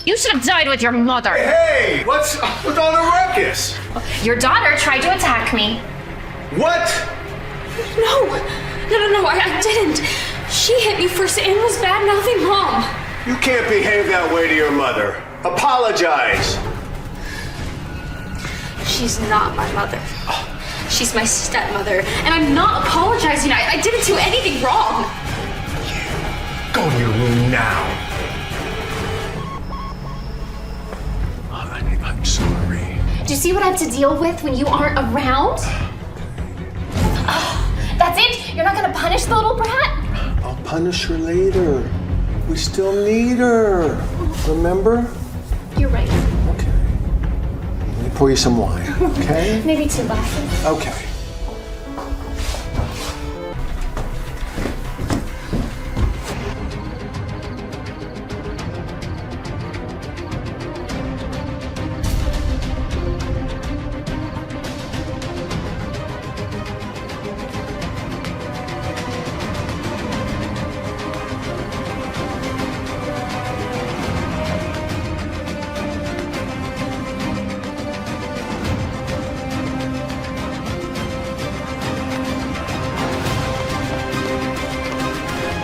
You should have died with your mother. Hey, what's up with all the ruckus? Your daughter tried to attack me. What? No, I didn't. She hit me first and was bad-mouthing Mom. You can't behave that way to your mother. Apologize. She's not my mother. She's my stepmother, and I'm not apologizing. I didn't do anything wrong. Go to your room now. Honey, I'm sorry. Do you see what I have to deal with when you aren't around? That's it? You're not gonna punish the little brat? I'll punish her later. We still need her. Remember? You're right. Okay. Let me pour you some wine, okay? Maybe 2 glasses. Okay.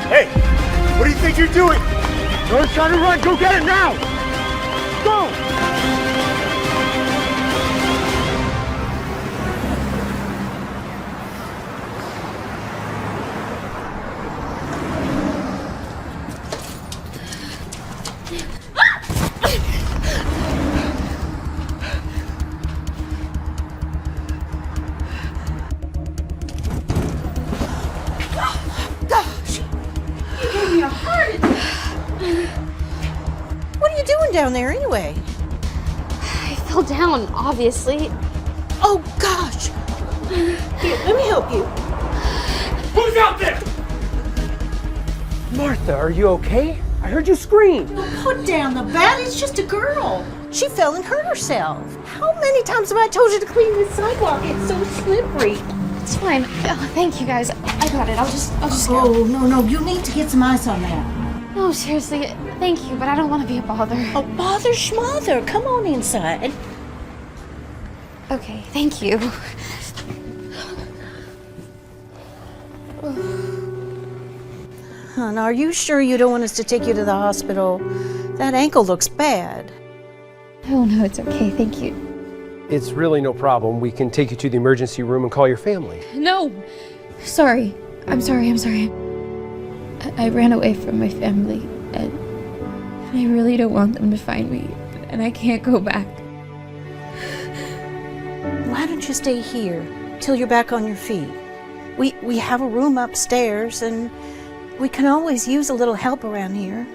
Hey, what do you think you're doing? Nora's trying to run. Go get it now. Go. What are you doing down there anyway? I fell down, obviously. Oh gosh! Here, let me help you. Who's out there? Martha, are you okay? I heard you scream. Put down the bat. It's just a girl. She fell and hurt herself. How many times have I told you to clean this sidewalk? It's so slippery. It's fine. Oh, thank you guys. I got it. I'll just go. Oh no! You need to get some ice on that. Oh, seriously, thank you, but I don't want to be a bother. Oh, bother schmother. Come on inside. Okay, thank you. Hon, are you sure you don't want us to take you to the hospital? That ankle looks bad. Oh, no, it's okay. Thank you. It's really no problem. We can take you to the emergency room and call your family. No! Sorry. I'm sorry. I ran away from my family, and I really don't want them to find me, and I can't go back. Why don't you stay here till you're back on your feet? We have a room upstairs, and we can always use a little help around here.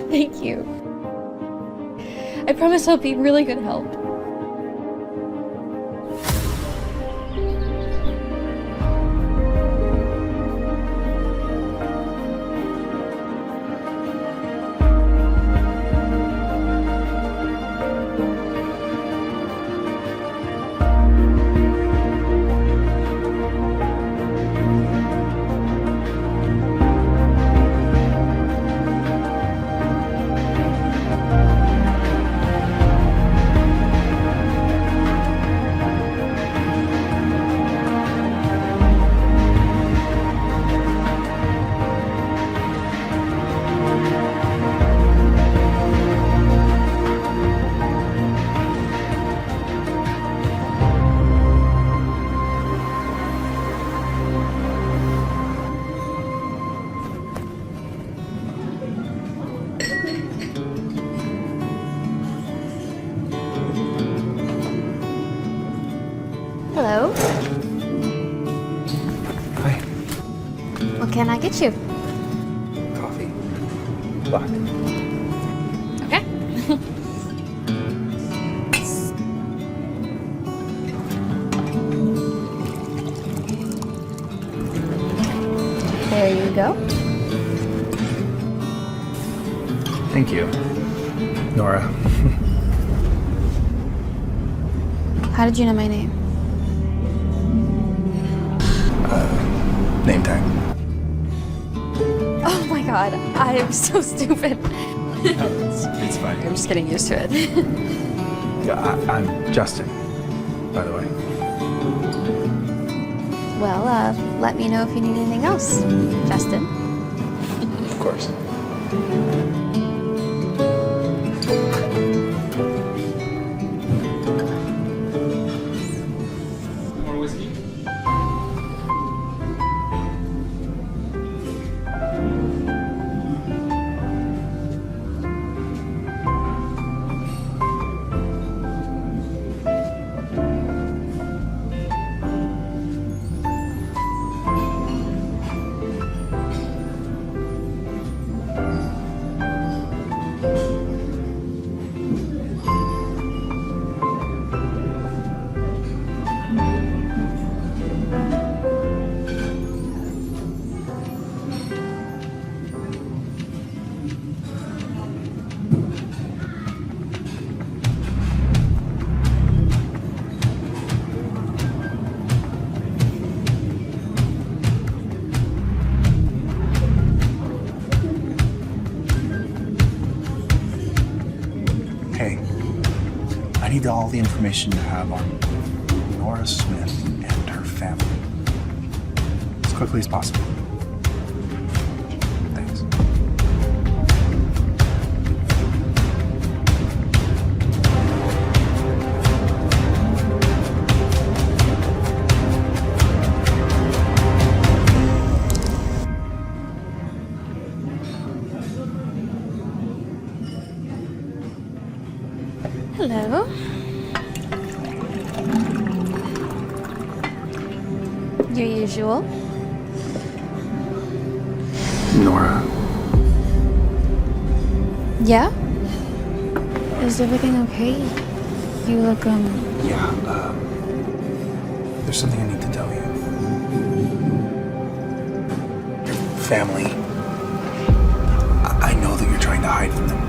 Thank you. I promise I'll be really good help. Hello. Hi. What can I get you? Coffee. Black. Okay. There you go. Thank you, Nora. How did you know my name? Name tag. Oh my god, I am so stupid. It's fine. I'm just getting used to it. Yeah, I'm Justin, by the way. Well, let me know if you need anything else, Justin. Of course. More whiskey? Hey, I need all the information you have on Nora Smith and her family. As quickly as possible. Thanks. Hello. Your usual. Nora, Yeah? Is everything okay? You look, yeah, there's something I need to tell you. Your family, I know that you're trying to hide from them.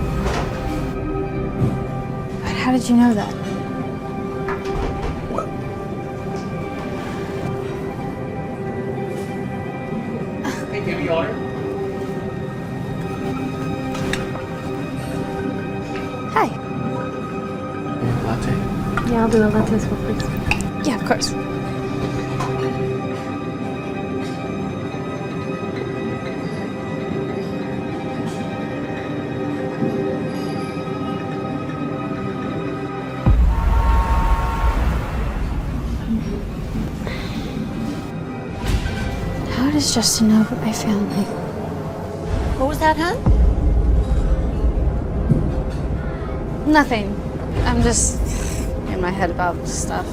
But how did you know that? Well, Hey, give me order. Hi. latte. Yeah, I'll do a latte as well, please. Yeah, of course. How does Justin know about my family? What was that, hon? Nothing. I'm just in my head about stuff.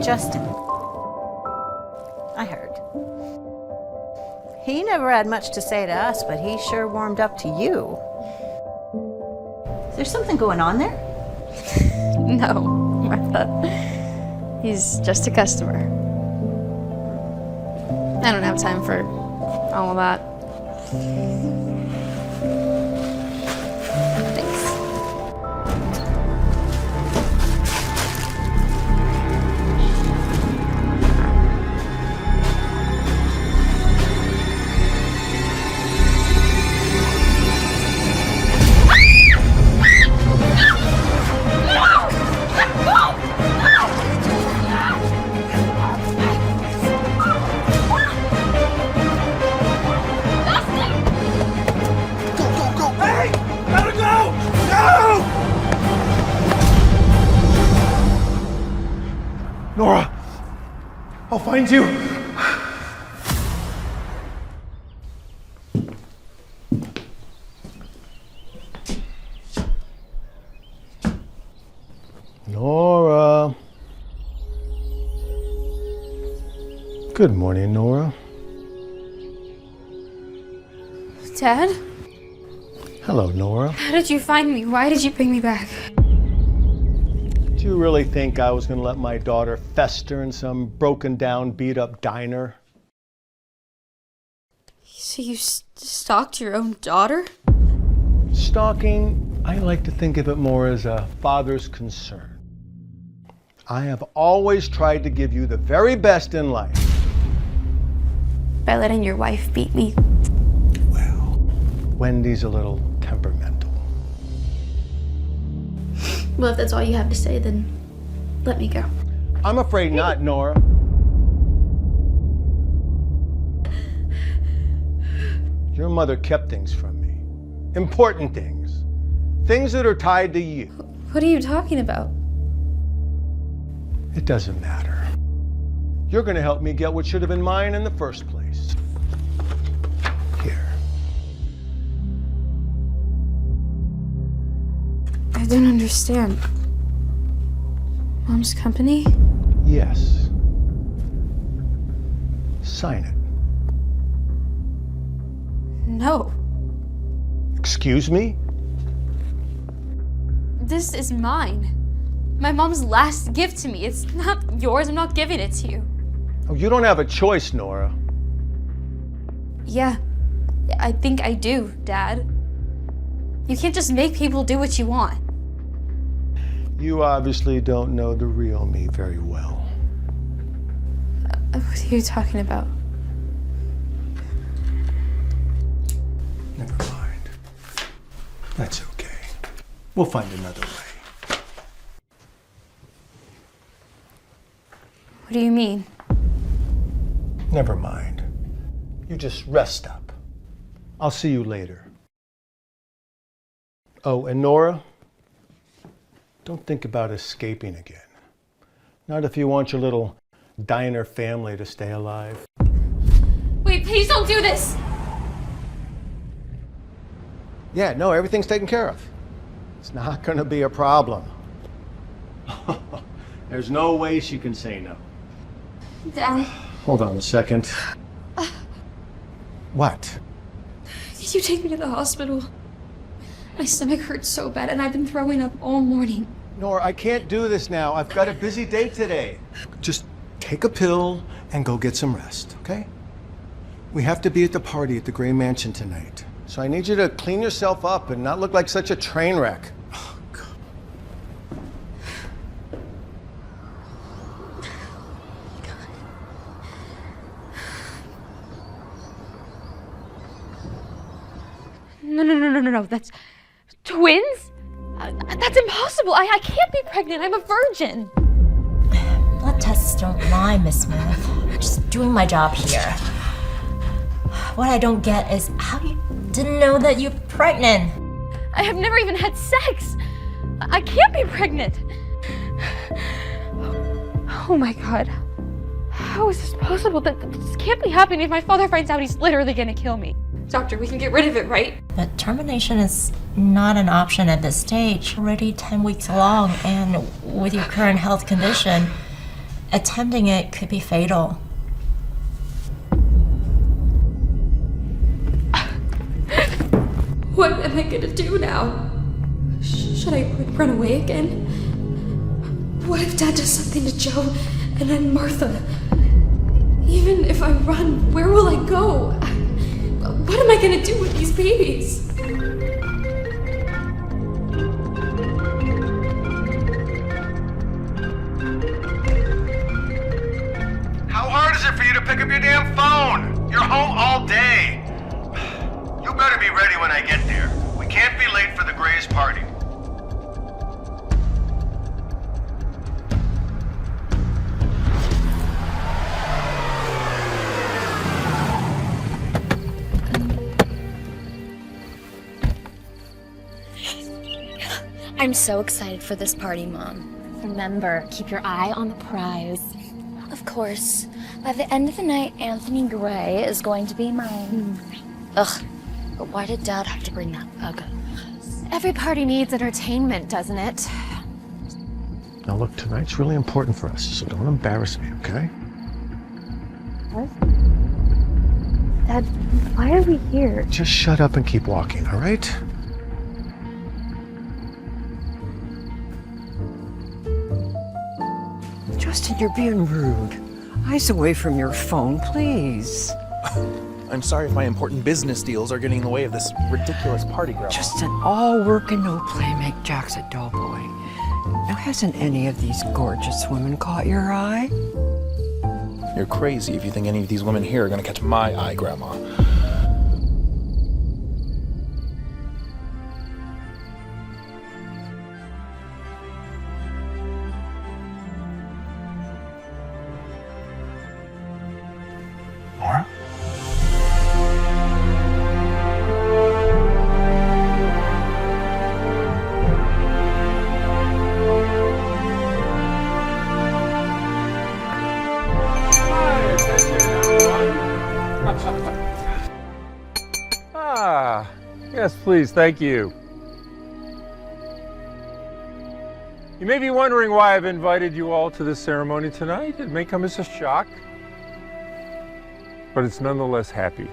Justin. I heard. He never had much to say to us, but he sure warmed up to you. Is there something going on there? No, Martha. He's just a customer. I don't have time for all of that. Thanks. Nora! I'll find you! Nora. Good morning, Nora. Dad? Hello, Nora. How did you find me? Why did you bring me back? Do you really think I was going to let my daughter fester in some broken down, beat up diner? So you stalked your own daughter? Stalking, I like to think of it more as a father's concern. I have always tried to give you the very best in life. By letting your wife beat me? Wendy's a little temperamental. Well, if that's all you have to say, then let me go. I'm afraid not, Nora. Your mother kept things from me. Important things. Things that are tied to you. What are you talking about? It doesn't matter. You're going to help me get what should have been mine in the first place. Here. I don't understand. Mom's company? Yes. Sign it. No. Excuse me? This is mine. My mom's last gift to me. It's not yours. I'm not giving it to you. Oh, you don't have a choice, Nora. Yeah, I think I do, Dad. You can't just make people do what you want. You obviously don't know the real me very well. What are you talking about? Never mind. That's okay. We'll find another way. What do you mean? Never mind. You just rest up. I'll see you later. Oh, and Nora, don't think about escaping again. Not if you want your little diner family to stay alive. Wait, please don't do this! Yeah, no, everything's taken care of. It's not gonna be a problem. There's no way she can say no. Dad. Hold on a second. What? Did you take me to the hospital? My stomach hurts so bad and I've been throwing up all morning. Nora, I can't do this now. I've got a busy day today. Just take a pill and go get some rest, okay? We have to be at the party at the Gray Mansion tonight. So I need you to clean yourself up and not look like such a train wreck. Oh, God. No. That's twins? That's impossible. I can't be pregnant. I'm a virgin. Blood tests don't lie, Miss Smith. I'm just doing my job here. What I don't get is how you didn't know that you're pregnant. I have never even had sex. I can't be pregnant. Oh my God. How is this possible? This can't be happening. If my father finds out, he's literally gonna kill me. Doctor, we can get rid of it, right? But termination is not an option at this stage. Already 10 weeks along, and with your current health condition, attempting it could be fatal. What am I gonna do now? Should I run away again? What if Dad does something to Joe and then Martha? Even if I run, where will I go? What am I gonna do with these babies? How hard is it for you to pick up your damn phone? You're home all day. You better be ready when I get there. We can't be late for the Grays party. I'm so excited for this party, Mom. Remember, keep your eye on the prize. Of course. By the end of the night, Anthony Gray is going to be mine. Ugh, but why did Dad have to bring that bug up? Every party needs entertainment, doesn't it? Now look, tonight's really important for us, so don't embarrass me, okay? What? Dad, why are we here? Just shut up and keep walking, all right? Justin, you're being rude. Eyes away from your phone, please. I'm sorry if my important business deals are getting in the way of this ridiculous party, Grandma. Justin, all work and no play make Jack's a dull boy. Now, hasn't any of these gorgeous women caught your eye? You're crazy if you think any of these women here are gonna catch my eye, Grandma. Yes, please, thank you. You may be wondering why I've invited you all to this ceremony tonight. It may come as a shock, but it's nonetheless happy.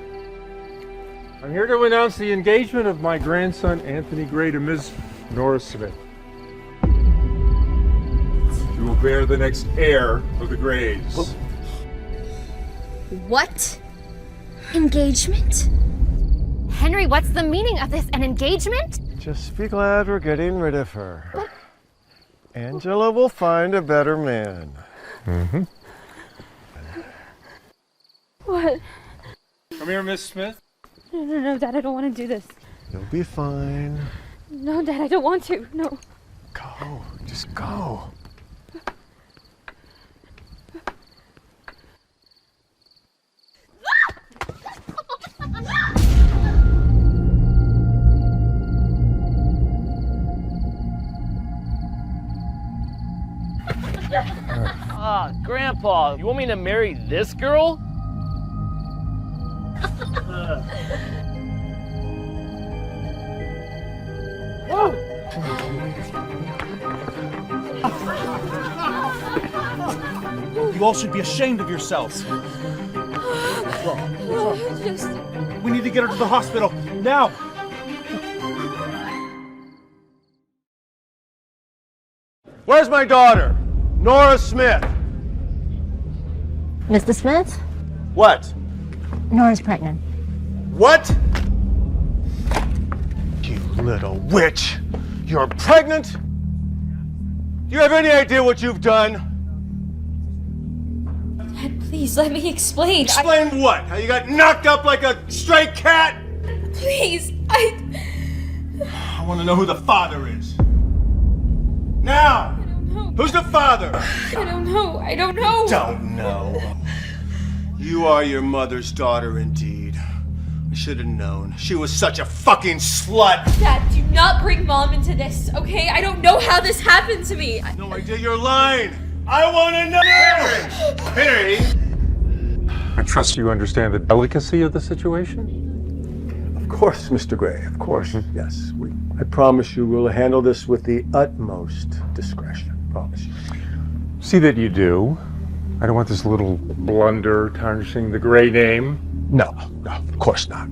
I'm here to announce the engagement of my grandson, Anthony Gray, to Ms. Nora Smith. You will bear the next heir of the Grays. What? Engagement? Henry, what's the meaning of this? An engagement? Just be glad we're getting rid of her. Angela will find a better man. Mm-hmm. What? Come here, Miss Smith. No, Dad, I don't want to do this. You'll be fine. No, Dad, I don't want to. No. Go. Just go. Grandpa, you want me to marry this girl? You all should be ashamed of yourselves. We need to get her to the hospital, now! Where's my daughter? Nora Smith. Mr. Smith? What? Nora's pregnant. What? You little witch! You're pregnant? Do you have any idea what you've done? Dad, please let me explain. Explain what? How you got knocked up like a stray cat? Please, I want to know who the father is. Now! Who's the father? I don't know. I don't know. Don't know. You are your mother's daughter indeed. I should have known. She was such a fucking slut. Dad, do not bring Mom into this, okay? I don't know how this happened to me. No idea you're lying. I want to know. Henry! I trust you understand the delicacy of the situation? Of course, Mr. Gray, of course. Yes, I promise you we'll handle this with the utmost discretion. Promise you. See that you do. I don't want this little blunder tarnishing the Gray name. No, of course not.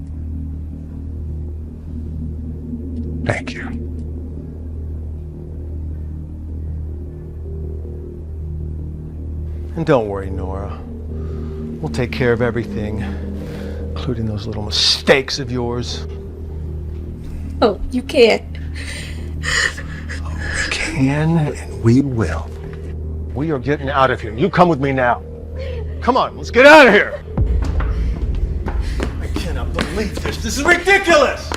Thank you. And don't worry, Nora. We'll take care of everything, including those little mistakes of yours. Oh, you can't. We can and we will. We are getting out of here. You come with me now. Come on, let's get out of here. I cannot believe this. This is ridiculous.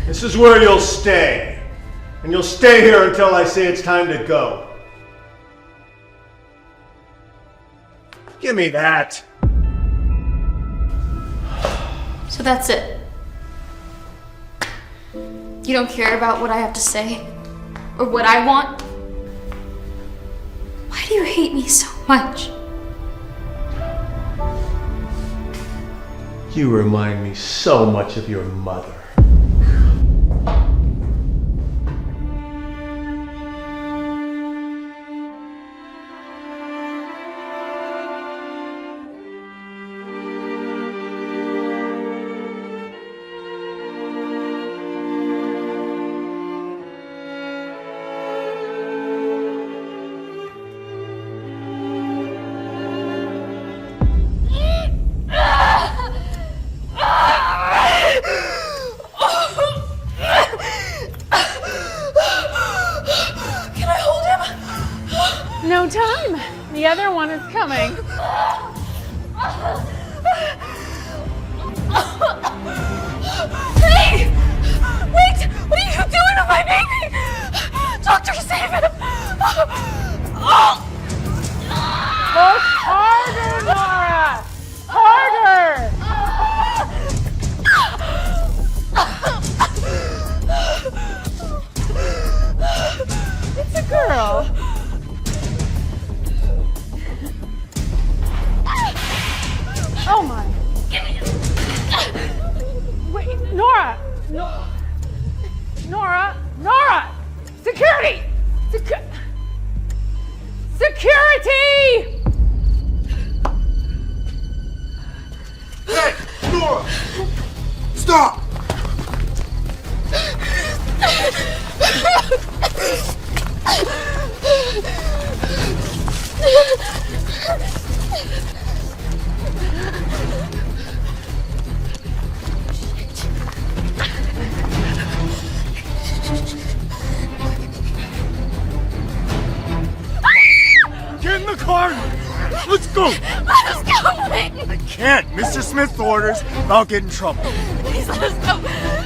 This is where you'll stay. And you'll stay here until I say it's time to go. Give me that. So that's it. You don't care about what I have to say? Or what I want? Why do you hate me so much? You remind me so much of your mother. No time. The other one is coming. Hey! Wait! What are you doing to my baby? Doctor, save him! Push harder, Nora! Harder! It's a girl. Security! Hey, Nora! Stop! Get in the car! Let's go! Let us go! I can't! Mr. Smith's orders, I'll get in trouble. Please let us go.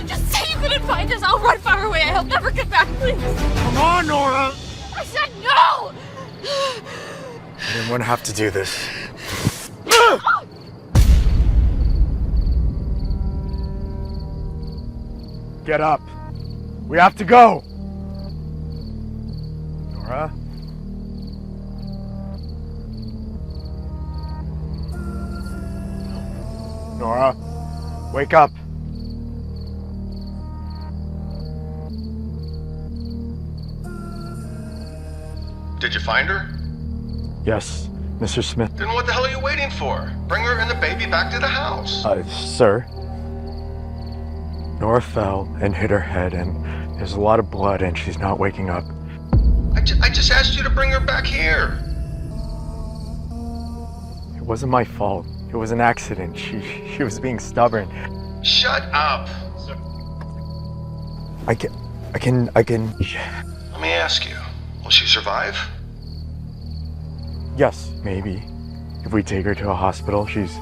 Just say you couldn't find us. I'll run far away. I'll never get back, please. Come on, Nora! I said no! I didn't want to have to do this. Get up. We have to go. Nora? Nora, wake up. Did you find her? Yes, Mr. Smith. Then what the hell are you waiting for? Bring her and the baby back to the house. Sir. Nora fell and hit her head, and there's a lot of blood, and she's not waking up. I just asked you to bring her back here. It wasn't my fault. It was an accident. She was being stubborn. Shut up. I can. Let me ask you, will she survive? Yes, maybe. If we take her to a hospital, she's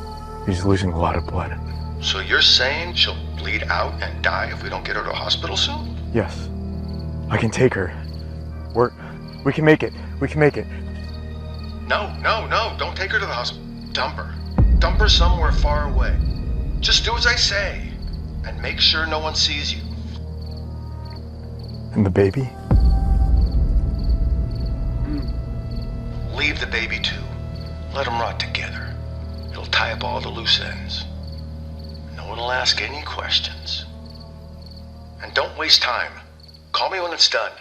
losing a lot of blood. So you're saying she'll bleed out and die if we don't get her to a hospital soon? Yes. I can take her. We can make it. We can make it. No, don't take her to the hospital. Dump her. Dump her somewhere far away. Just do as I say, and make sure no one sees you. And the baby? Leave the baby too. Let them rot together. It'll tie up all the loose ends. No one will ask any questions. And don't waste time. Call me when it's done.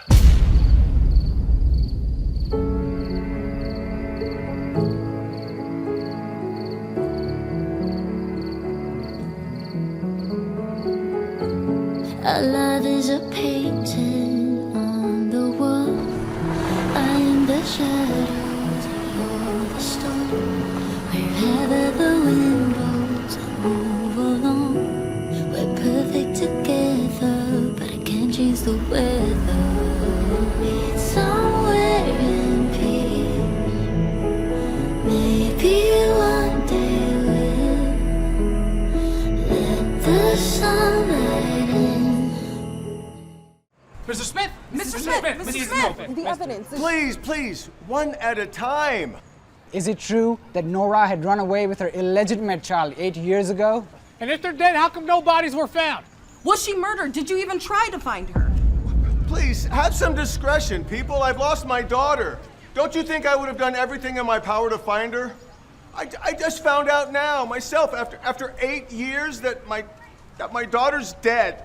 Our love is a painting on the wall. I am the shadows, you're the storm. Wherever the wind blows, I move along. We're perfect together, but I can't change the weather. It's somewhere in peace. Maybe one day we'll let the sunlight in. Mr. Smith! Mr. Smith! The evidence. Please, one at a time. Is it true that Nora had run away with her illegitimate child 8 years ago? And if they're dead, how come no bodies were found? Was she murdered? Did you even try to find her? Please, have some discretion, people. I've lost my daughter. Don't you think I would have done everything in my power to find her? I just found out now, myself, after 8 years that my daughter's dead.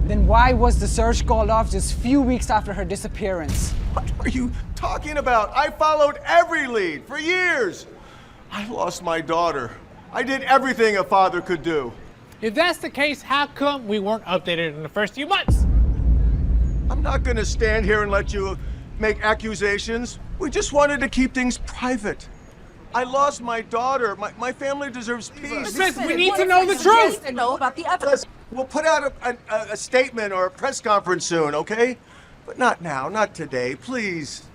Then why was the search called off just few weeks after her disappearance? What are you talking about? I followed every lead for years. I lost my daughter. I did everything a father could do. If that's the case, how come we weren't updated in the first few months? I'm not gonna stand here and let you make accusations. We just wanted to keep things private. I lost my daughter. My family deserves peace. Smith, we need to know the truth. To know about the evidence. We'll put out a statement or a press conference soon, okay? But not now, not today. Please,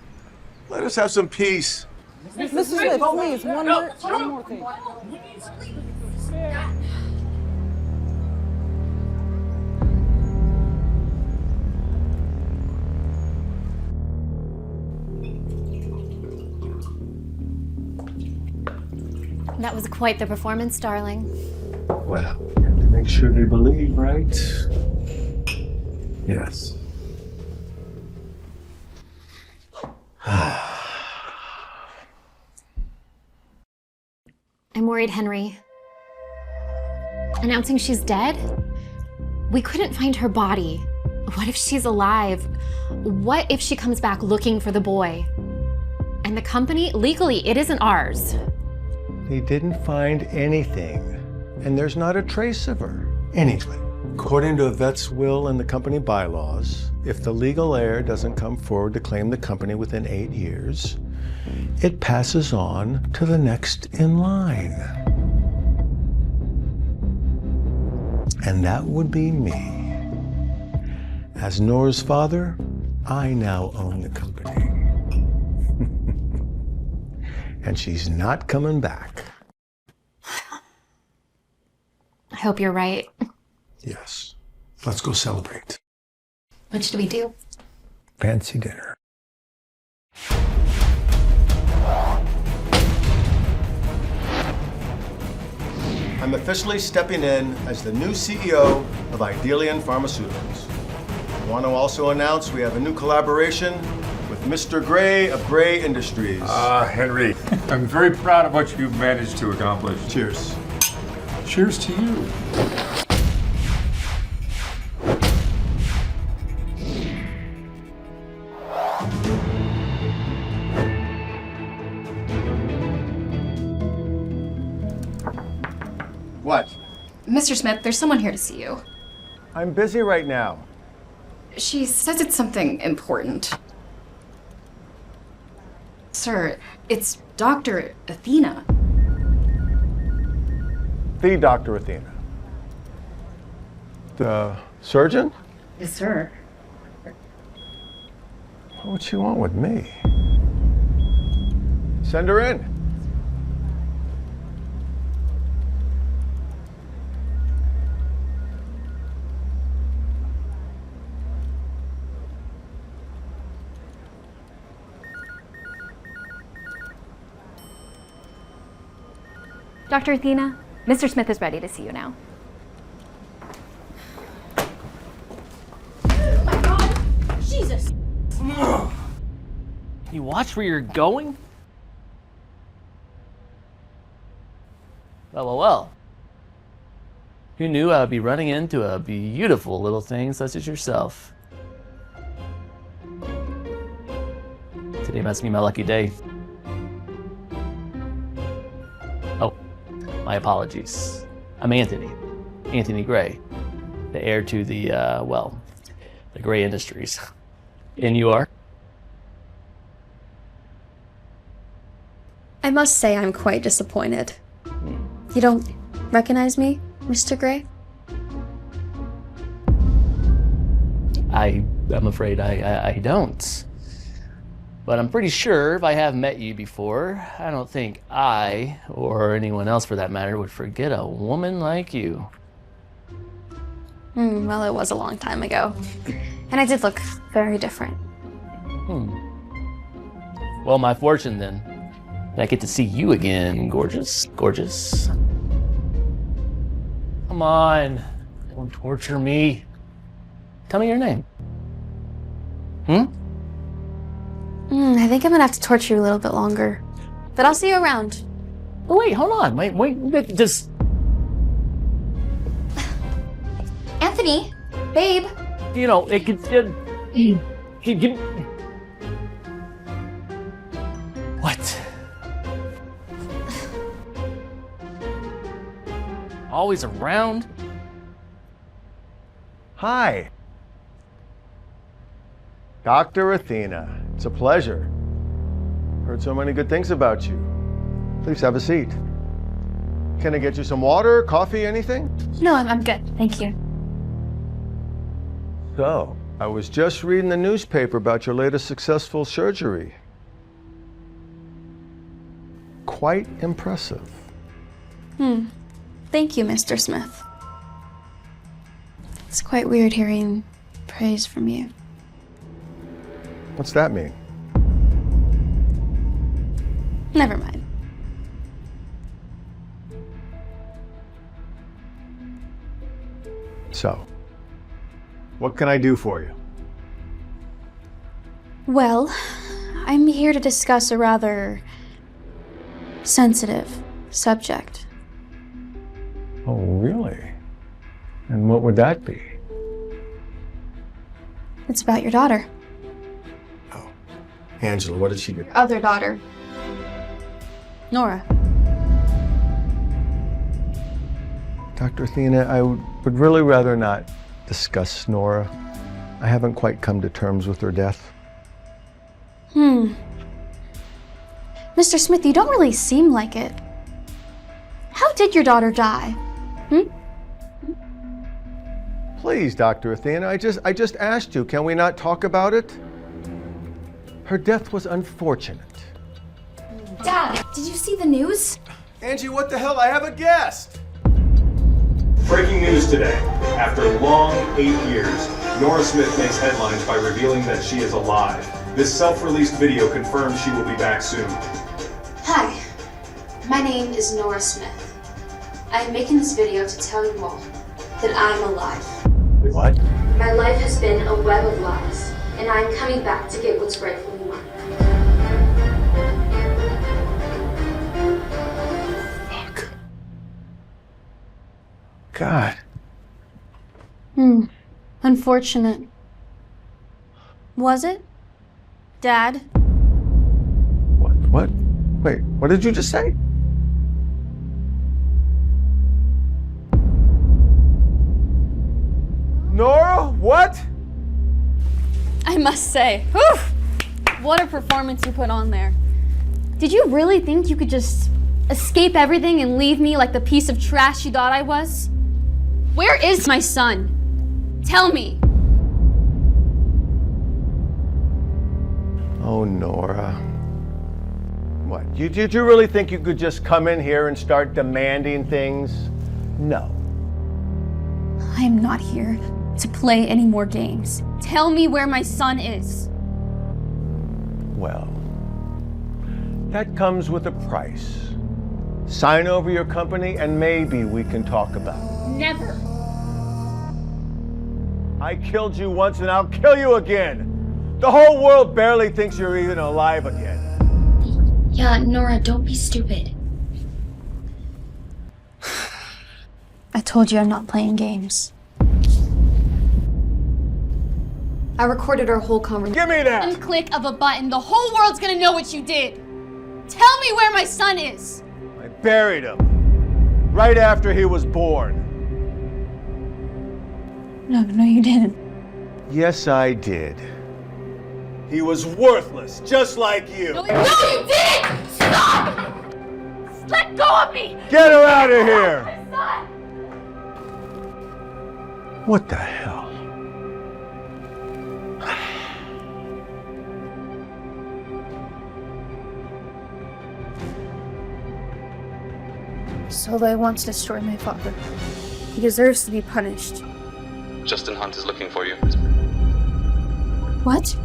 let us have some peace. Mr. Smith, please, one more thing. That was quite the performance, darling. Well, you have to make sure they believe, right? Yes. I'm worried, Henry. Announcing she's dead? We couldn't find her body. What if she's alive? What if she comes back looking for the boy? And And the company, legally, it isn't ours. They didn't find anything, and there's not a trace of her. Anyway, according to Yvette's will and the company bylaws, if the legal heir doesn't come forward to claim the company within 8 years, it passes on to the next in line. And that would be me. As Nora's father, I now own the company. And she's not coming back. I hope you're right. Yes. Let's go celebrate. What should we do? Fancy dinner. I'm officially stepping in as the new CEO of Idelian Pharmaceuticals. I want to also announce we have a new collaboration with Mr. Gray of Gray Industries. Henry, I'm very proud of what you've managed to accomplish. Cheers. Cheers to you. What? Mr. Smith, there's someone here to see you. I'm busy right now. She says it's something important. Sir, it's Dr. Athena. The Dr. Athena. The surgeon? Yes, sir. What would she want with me? Send her in. Dr. Athena, Mr. Smith is ready to see you now. Oh my God! Jesus! You watch where you're going? Well. Who knew I'd be running into a beautiful little thing such as yourself? Today must be my lucky day. Oh, my apologies. I'm Anthony Gray, the heir to the Gray Industries. And you are? I must say I'm quite disappointed. You don't recognize me, Mr. Gray? I'm afraid I don't. But I'm pretty sure if I have met you before, I don't think I, or anyone else for that matter, would forget a woman like you. Well, it was a long time ago. And I did look very different. Well, my fortune then. I get to see you again, gorgeous. Come on, don't torture me. Tell me your name. I think I'm gonna have to torture you a little bit longer. But I'll see you around. Oh, wait, hold on. Wait, just... Anthony, babe. You know, it could... What? Always around? Hi. Dr. Athena. It's a pleasure. Heard so many good things about you. Please have a seat. Can I get you some water, coffee, anything? No, I'm good. Thank you. So, I was just reading the newspaper about your latest successful surgery. Quite impressive. Thank you, Mr. Smith. It's quite weird hearing praise from you. What's that mean? Never mind. So, what can I do for you? Well, I'm here to discuss a rather sensitive subject. Oh, really? And what would that be? It's about your daughter. Angela, what did she do? Other daughter. Nora. Dr. Athena, I would really rather not discuss Nora. I haven't quite come to terms with her death. Mr. Smith, you don't really seem like it. How did your daughter die? Please, Dr. Athena, I just asked you, can we not talk about it? Her death was unfortunate. Dad, did you see the news? Angie, what the hell? I have a guest! Breaking news today. After long 8 years, Nora Smith makes headlines by revealing that she is alive. This self-released video confirms she will be back soon. Hi, my name is Nora Smith. I am making this video to tell you all that I'm alive. What? My life has been a web of lies, and I am coming back to get what's rightfully mine. Fuck. God. Unfortunate. Was it? Dad? What? Wait, what did you just say? Nora, what? I must say, what a performance you put on there. Did you really think you could just escape everything and leave me like the piece of trash you thought I was? Where is my son? Tell me. Oh, Nora. What? Did you really think you could just come in here and start demanding things? No. I am not here to play any more games. Tell me where my son is. Well, that comes with a price. Sign over your company and maybe we can talk about it. Never. I killed you once and I'll kill you again. The whole world barely thinks you're even alive again. Yeah, Nora, don't be stupid. I told you I'm not playing games. I recorded our whole conversation. Give me that! One click of a button, the whole world's gonna know what you did. Tell me where my son is. I buried him right after he was born. No, you didn't. Yes, I did. He was worthless, just like you. No, you didn't! Stop! Let go of me! Get her out of here! What the hell? Solo wants to destroy my father. He deserves to be punished. Justin Hunt is looking for you. What?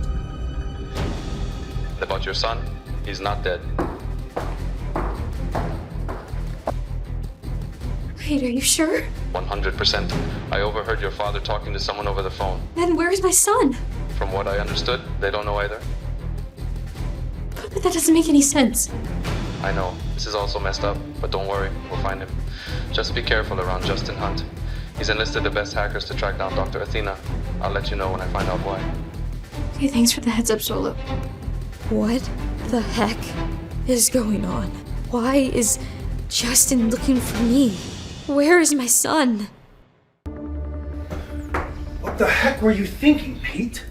About your son, he's not dead. Wait, are you sure? 100%. I overheard your father talking to someone over the phone. Then where's my son? From what I understood, they don't know either. But that doesn't make any sense. I know, this is also messed up, but don't worry, we'll find him. Just be careful around Justin Hunt. He's enlisted the best hackers to track down Dr. Athena. I'll let you know when I find out why. Okay, thanks for the heads up, Solo. What the heck is going on? Why is Justin looking for me? Where is my son? What the heck were you thinking, Pete?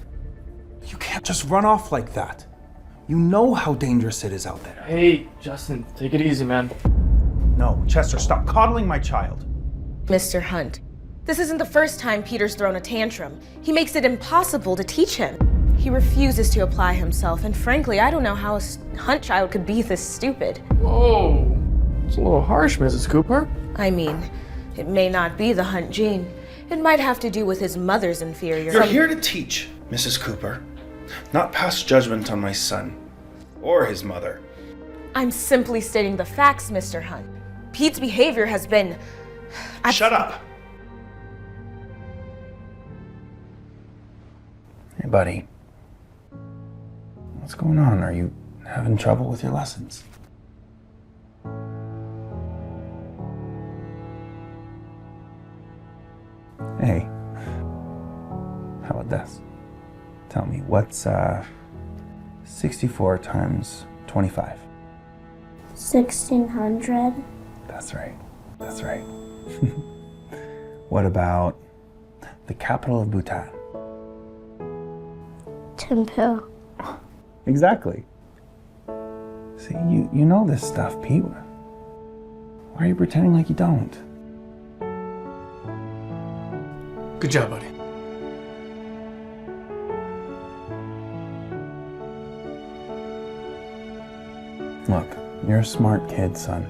You can't just run off like that. You know how dangerous it is out there. Hey, Justin, take it easy, man. No, Chester, stop coddling my child. Mr. Hunt, this isn't the first time Peter's thrown a tantrum. He makes it impossible to teach him. He refuses to apply himself, and frankly, I don't know how a Hunt child could be this stupid. Whoa, it's a little harsh, Mrs. Cooper. I mean, it may not be the Hunt gene. It might have to do with his mother's inferior. You're here to teach, Mrs. Cooper, not pass judgment on my son or his mother. I'm simply stating the facts, Mr. Hunt. Pete's behavior has been... Shut up! Hey, buddy. What's going on? Are you having trouble with your lessons? Hey, how about this? Tell me, what's 64 times 25. 1600. That's right. That's right. What about the capital of Bhutan? Thimphu. Exactly. See, you know this stuff, Pete. Why are you pretending like you don't? Good job, buddy. Look, you're a smart kid, son.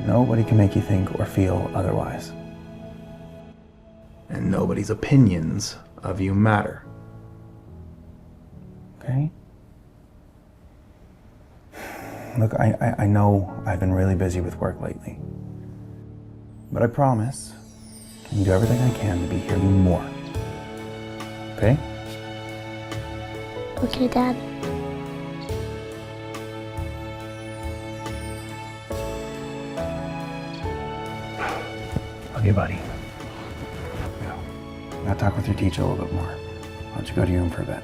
Nobody can make you think or feel otherwise. And nobody's opinions of you matter. Okay? Look, I know I've been really busy with work lately. But I promise I can do everything I can to be here more. Okay? Okay, Dad. Okay, buddy. Now talk with your teacher a little bit more. Why don't you go to your room for a bit?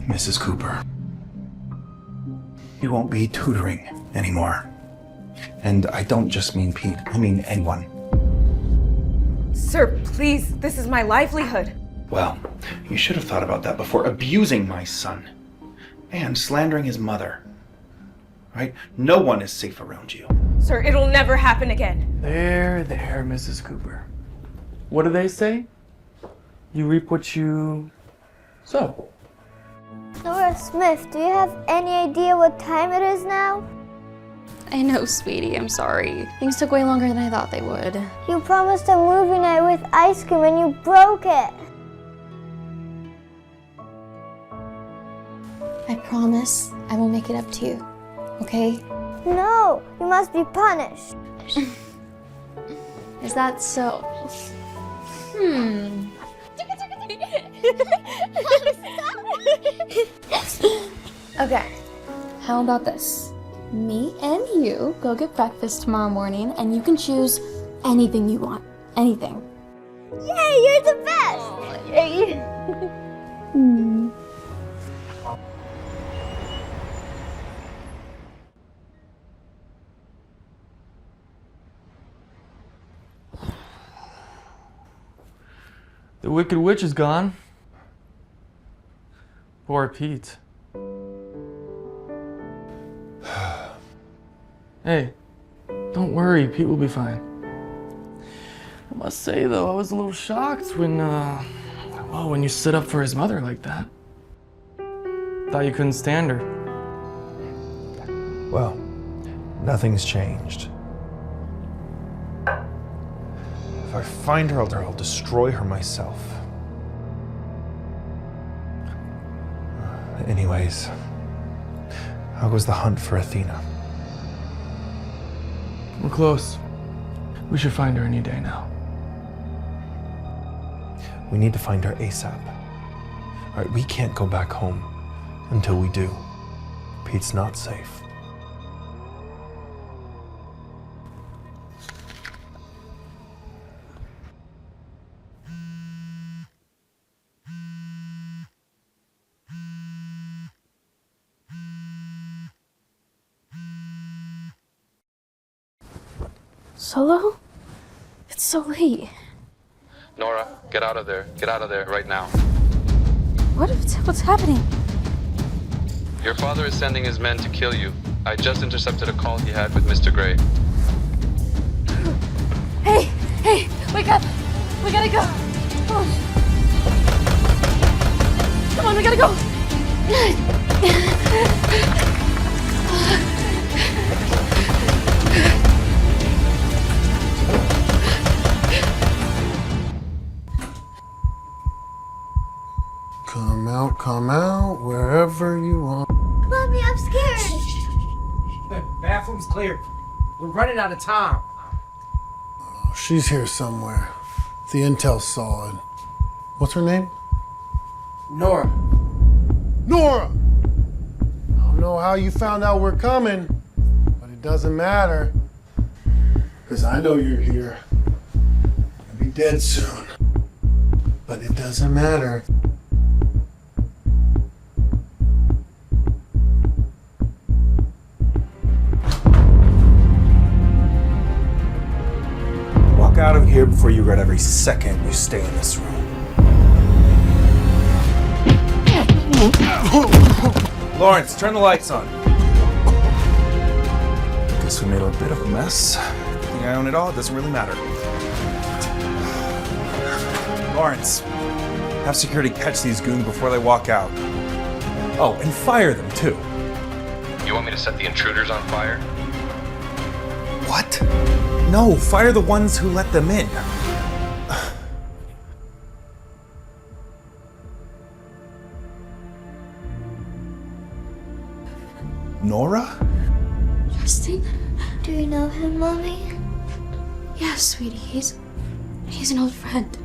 Mrs. Cooper, you won't be tutoring anymore. And I don't just mean Pete, I mean anyone. Sir, please, this is my livelihood. Well, you should have thought about that before abusing my son and slandering his mother. Right? No one is safe around you. Sir, it'll never happen again. There, Mrs. Cooper. What do they say? You reap what you sow. Nora Smith, do you have any idea what time it is now? I know, sweetie. I'm sorry. Things took way longer than I thought they would. You promised a movie night with ice cream and you broke it. I promise I will make it up to you, okay? No, you must be punished. Is that so? Okay, how about this? Me and you go get breakfast tomorrow morning and you can choose anything you want. Anything. Yay, you're the best! Yay. The Wicked Witch is gone. Poor Pete. Hey, don't worry, Pete will be fine. I must say though, I was a little shocked when you stood up for his mother like that. Thought you couldn't stand her. Well, nothing's changed. If I find her, I'll destroy her myself. Anyways, how goes the hunt for Athena? We're close. We should find her any day now. We need to find her ASAP. All right, we can't go back home until we do. Pete's not safe. Solo? It's so late. Nora, get out of there. Get out of there right now. What's happening? Your father is sending his men to kill you. I just intercepted a call he had with Mr. Gray. Hey, wake up! We gotta go! Come on, we gotta go! Come out, wherever you want. Mommy, I'm scared. The bathroom's clear. We're running out of time. She's here somewhere. The intel's solid. What's her name? Nora. Nora! I don't know how you found out we're coming, but it doesn't matter. Because I know you're here. I'll be dead soon. But it doesn't matter. Walk out of here before you regret every second you stay in this room. Lawrence, turn the lights on. Guess we made a bit of a mess. Good thing I own it all, it doesn't really matter. Lawrence, have security catch these goons before they walk out. Oh, and fire them too. You want me to set the intruders on fire? What? No, fire the ones who let them in. Nora? Justin? Do you know him, Mommy? Yes, sweetie. He's an old friend.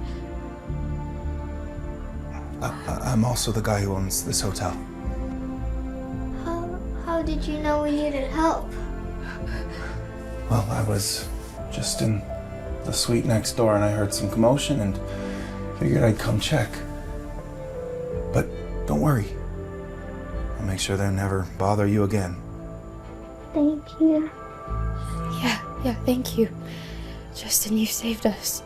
I'm also the guy who owns this hotel. How did you know we needed help? Well, I was just in the suite next door and I heard some commotion and figured I'd come check. But don't worry. I'll make sure they never bother you again. Thank you. Yeah, thank you. Justin, you saved us.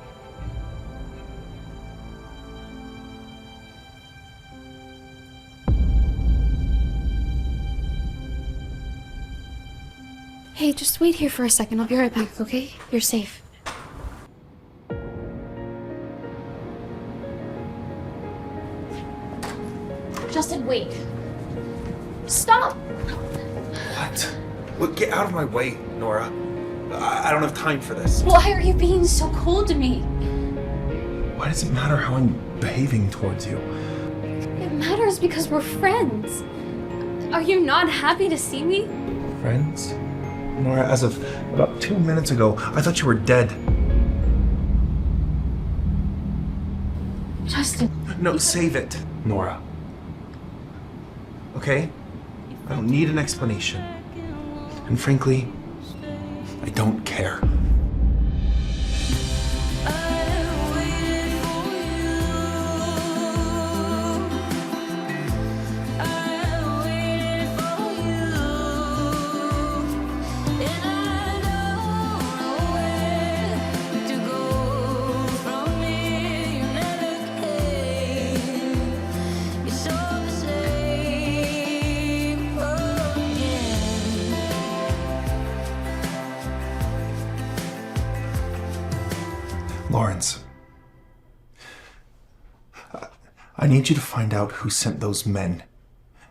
Hey, just wait here for a second. I'll be right back, okay? You're safe. Justin, wait. Stop! What? Look, get out of my way, Nora. I don't have time for this. Why are you being so cold to me? Why does it matter how I'm behaving towards you? It matters because we're friends. Are you not happy to see me? Friends? Nora, as of about 2 minutes ago, I thought you were dead. Justin. No, save it, Nora. Okay? I don't need an explanation. And frankly, I don't care. Lawrence, I need you to find out who sent those men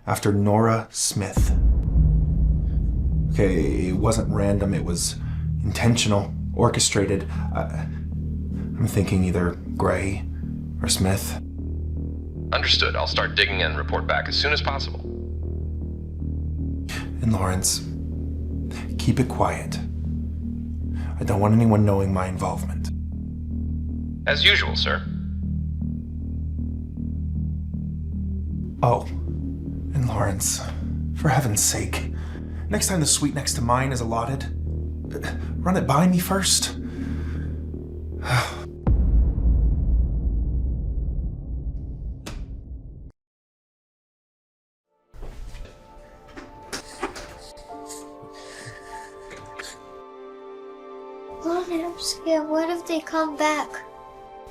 after Nora Smith. Okay, it wasn't random, it was intentional, orchestrated. I'm thinking either Gray or Smith. Understood. I'll start digging in and report back as soon as possible. And Lawrence, keep it quiet. I don't want anyone knowing my involvement. As usual, sir. Oh, and Lawrence, for heaven's sake, next time the suite next to mine is allotted, run it by me first. Mommy, I'm scared. What if they come back?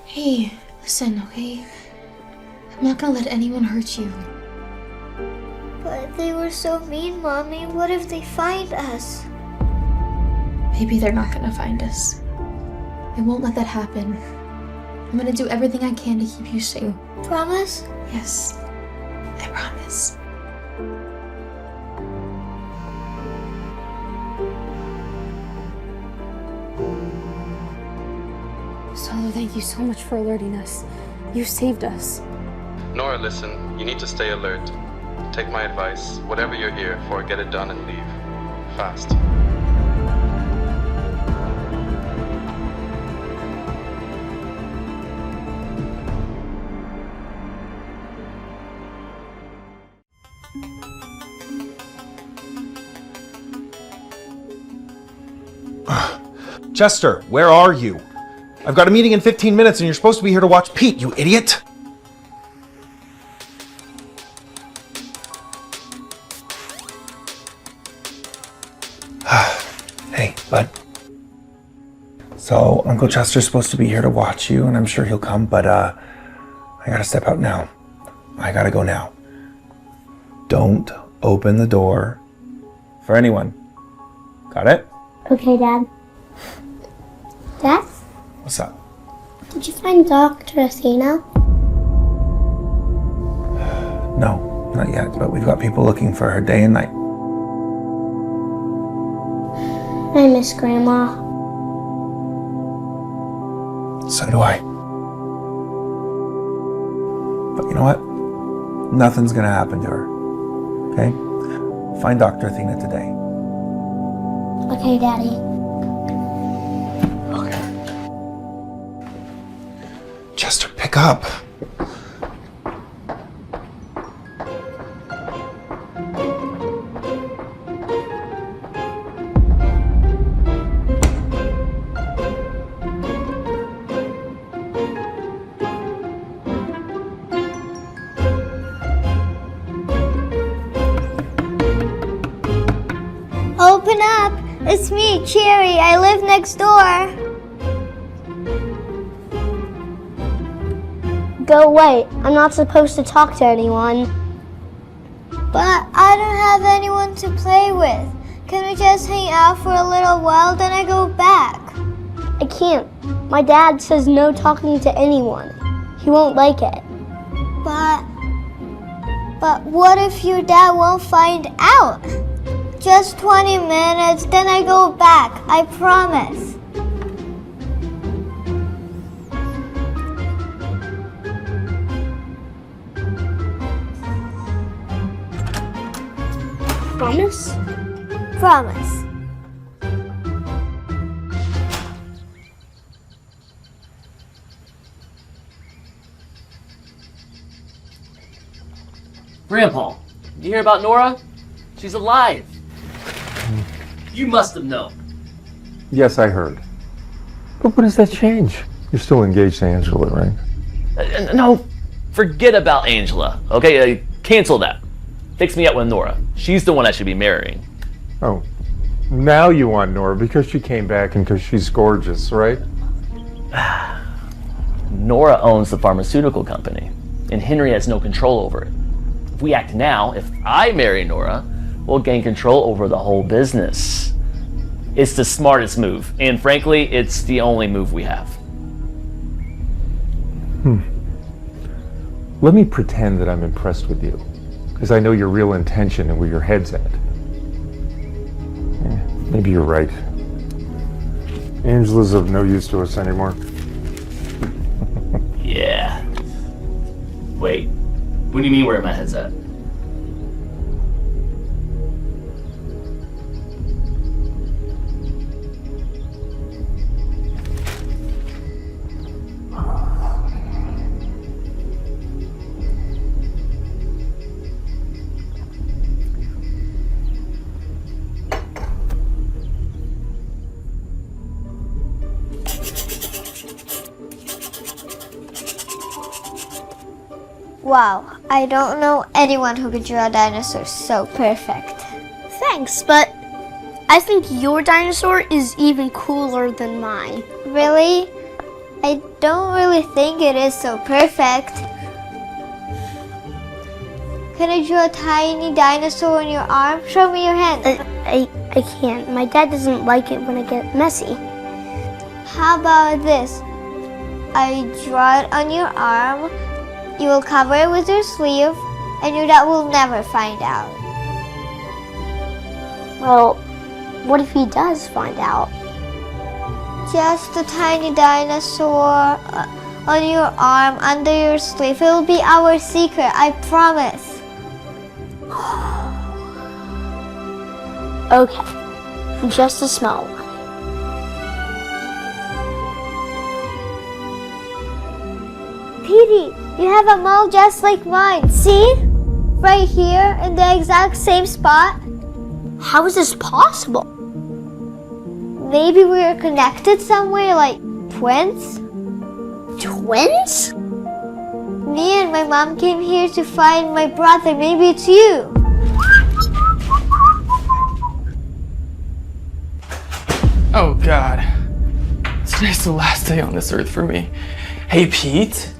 Hey, listen, okay? I'm not gonna let anyone hurt you. But they were so mean, Mommy. What if they find us? Maybe they're not gonna find us. I won't let that happen. I'm gonna do everything I can to keep you safe. Promise? Yes, I promise. Solo, thank you so much for alerting us. You saved us. Nora, listen. You need to stay alert. Take my advice. Whatever you're here for, get it done and leave. Fast. Chester, where are you? I've got a meeting in 15 minutes and you're supposed to be here to watch Pete, you idiot! Hey, bud. So, Uncle Chester's supposed to be here to watch you, and I'm sure he'll come, but I gotta step out now. I gotta go now. Don't open the door for anyone. Got it? Okay, Dad. Dad? What's up? Did you find Dr. Athena? No, not yet, but we've got people looking for her day and night. I miss Grandma. So do I. But you know what? Nothing's gonna happen to her. Okay? Find Dr. Athena today. Okay, Daddy. Chester, pick up. Open up! It's me, Cherry. I live next door. Go away. I'm not supposed to talk to anyone. But I don't have anyone to play with. Can we just hang out for a little while, then I go back? I can't. My dad says no talking to anyone. He won't like it. But what if your dad won't find out? Just 20 minutes, then I go back. I promise. Promise? Promise. Grandpa, you hear about Nora? She's alive. You must have known. Yes, I heard. But what does that change? You're still engaged to Angela, right? No, forget about Angela. Okay, cancel that. Fix me up with Nora. She's the one I should be marrying. Oh, now you want Nora because she came back and because she's gorgeous, right? Nora owns the pharmaceutical company, and Henry has no control over it. If we act now, if I marry Nora, we'll gain control over the whole business. It's the smartest move, and frankly, it's the only move we have. Let me pretend that I'm impressed with you, because I know your real intention and where your head's at. Maybe you're right. Angela's of no use to us anymore. Yeah. Wait, what do you mean where my head's at? Wow, I don't know anyone who could draw a dinosaur so perfect. Thanks, but I think your dinosaur is even cooler than mine. Really? I don't really think it is so perfect. Can I draw a tiny dinosaur on your arm? Show me your hand. I can't. My dad doesn't like it when I get messy. How about this? I draw it on your arm. You will cover it with your sleeve, and your dad will never find out. Well, what if he does find out? Just a tiny dinosaur on your arm, under your sleeve. It will be our secret, I promise. Okay, just a small one. Petey, you have a mole just like mine. See? Right here in the exact same spot. How is this possible? maybe we were connected some way, like twins? Twins? Me and my mom came here to find my brother. Maybe it's you. Oh God. Today's the last day on this earth for me. Hey Pete,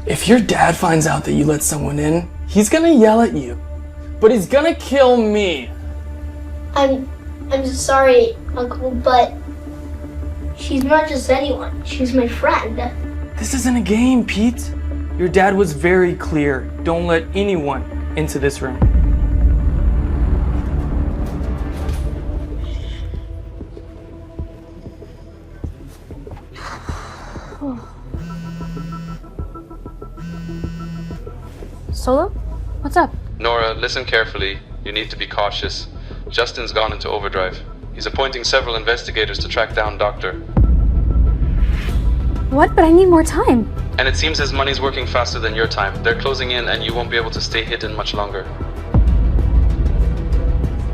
if your dad finds out that you let someone in, he's gonna yell at you. But he's gonna kill me. I'm sorry, Uncle, but she's not just anyone. She's my friend. This isn't a game, Pete. Your dad was very clear. Don't let anyone into this room. Solo? What's up? Nora, listen carefully. You need to be cautious. Justin's gone into overdrive. He's appointing several investigators to track down Doctor. What? But I need more time. And it seems his money's working faster than your time. They're closing in and you won't be able to stay hidden much longer.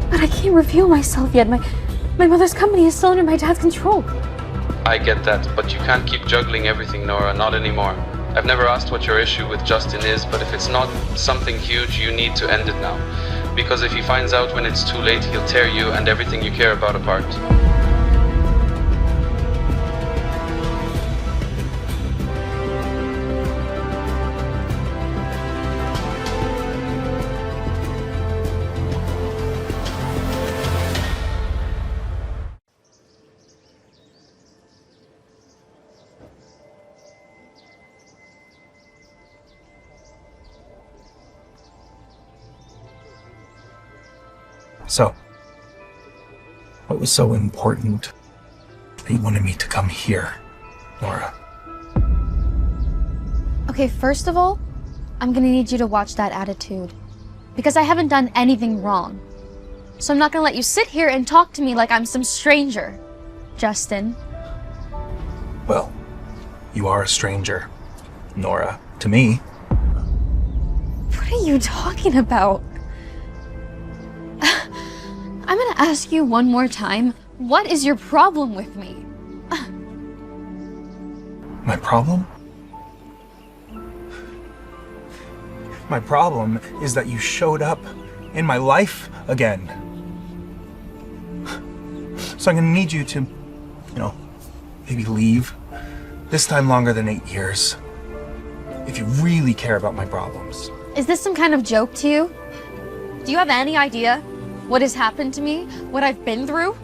But I can't reveal myself yet. My mother's company is still under my dad's control. I get that, but you can't keep juggling everything, Nora, not anymore. I've never asked what your issue with Justin is, but if it's not something huge, you need to end it now. Because if he finds out when it's too late, he'll tear you and everything you care about apart. So, what was so important that you wanted me to come here, Nora? Okay, first of all, I'm gonna need you to watch that attitude. Because I haven't done anything wrong. So I'm not gonna let you sit here and talk to me like I'm some stranger, Justin. Well, you are a stranger, Nora, to me. What are you talking about? I'm gonna ask you one more time, what is your problem with me? My problem? My problem is that you showed up in my life again. So I'm gonna need you to, maybe leave. This time longer than 8 years. If you really care about my problems. Is this some kind of joke to you? Do you have any idea what has happened to me? What I've been through?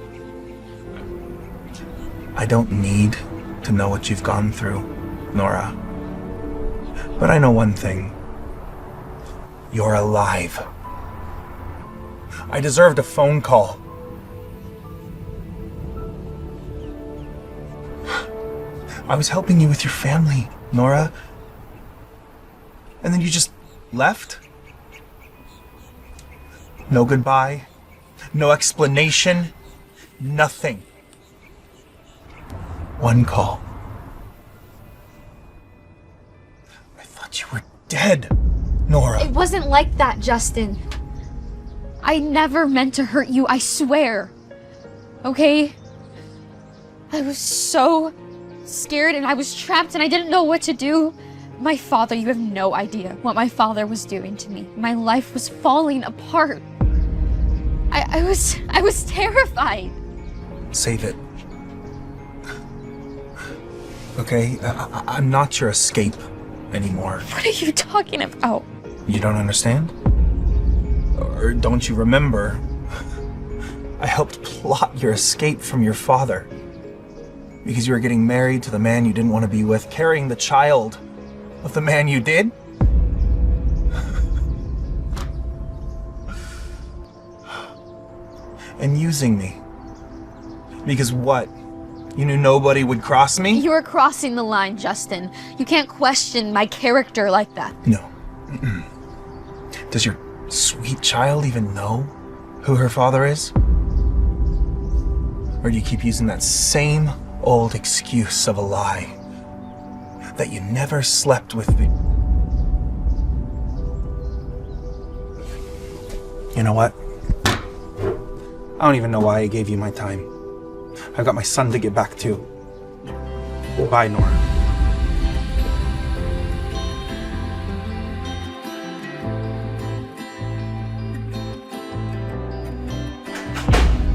I don't need to know what you've gone through, Nora. But I know one thing. You're alive. I deserved a phone call. I was helping you with your family, Nora. And then you just left? No goodbye, no explanation, nothing. One call. I thought you were dead, Nora. It wasn't like that, Justin. I never meant to hurt you, I swear. Okay? I was so scared and I was trapped and I didn't know what to do. My father, you have no idea what my father was doing to me. My life was falling apart. I was terrified. Save it. Okay? I'm not your escape anymore. What are you talking about? You don't understand? Or don't you remember? I helped plot your escape from your father. Because you were getting married to the man you didn't want to be with, carrying the child of the man you did? And using me. Because what? You knew nobody would cross me? You are crossing the line, Justin. You can't question my character like that. No. Does your sweet child even know who her father is? Or do you keep using that same old excuse of a lie? That you never slept with me? You know what? I don't even know why I gave you my time. I've got my son to get back to. Bye, Nora.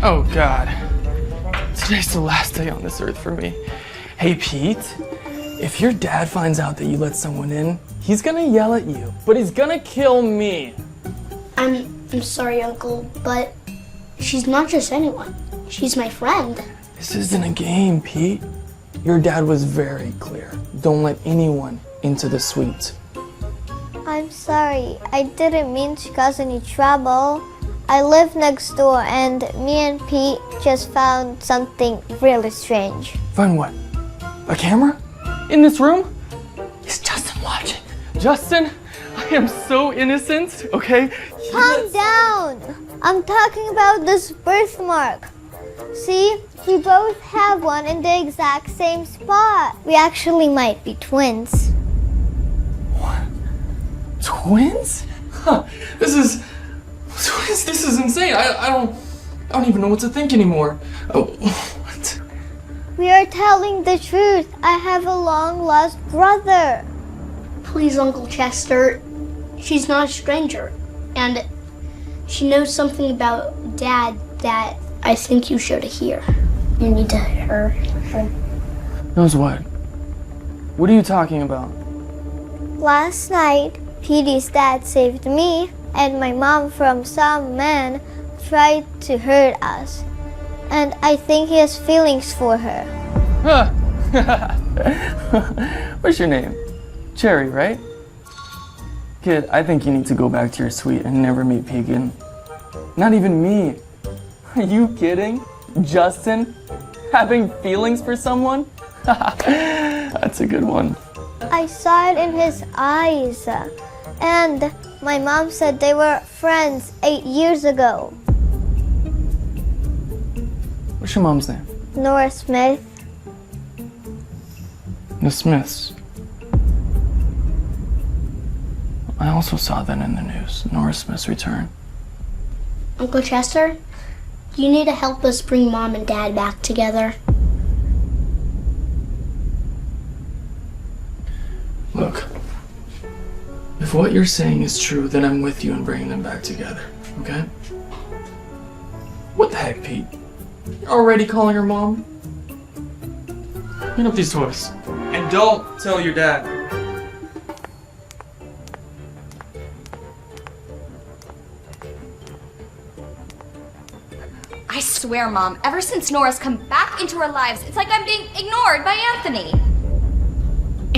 Oh God. Today's the last day on this earth for me. Hey Pete, if your dad finds out that you let someone in, he's gonna yell at you, but he's gonna kill me. I'm sorry, Uncle, but she's not just anyone. She's my friend. This isn't a game, Pete. Your dad was very clear. Don't let anyone into the suite. I'm sorry. I didn't mean to cause any trouble. I live next door and me and Pete just found something really strange. Find what? A camera? In this room? Is Justin watching? Justin, I am so innocent, okay? Calm down. I'm talking about this birthmark. See, we both have one in the exact same spot. We actually might be twins. What? Twins? Huh. This is insane. I don't even know what to think anymore. Oh, what? We are telling the truth. I have a long-lost brother. Please, Uncle Chester. She's not a stranger. And she knows something about Dad that I think you should hear. You need to hear her. Knows what? What are you talking about? Last night, Petey's dad saved me and my mom from some man tried to hurt us. And I think he has feelings for her. Huh. What's your name? Cherry, right? Kid, I think you need to go back to your suite and never meet Pete again. Not even me. Are you kidding? Justin? Having feelings for someone? That's a good one. I saw it in his eyes. And my mom said they were friends 8 years ago. What's your mom's name? Nora Smith. The Smiths. I also saw that in the news. Nora Smith's return. Uncle Chester, you need to help us bring Mom and Dad back together. Look, if what you're saying is true, then I'm with you in bringing them back together, okay? What the heck, Pete? You're already calling her mom? Clean up these toys. And don't tell your dad. I swear, Mom, ever since Nora's come back into our lives, it's like I'm being ignored by Anthony.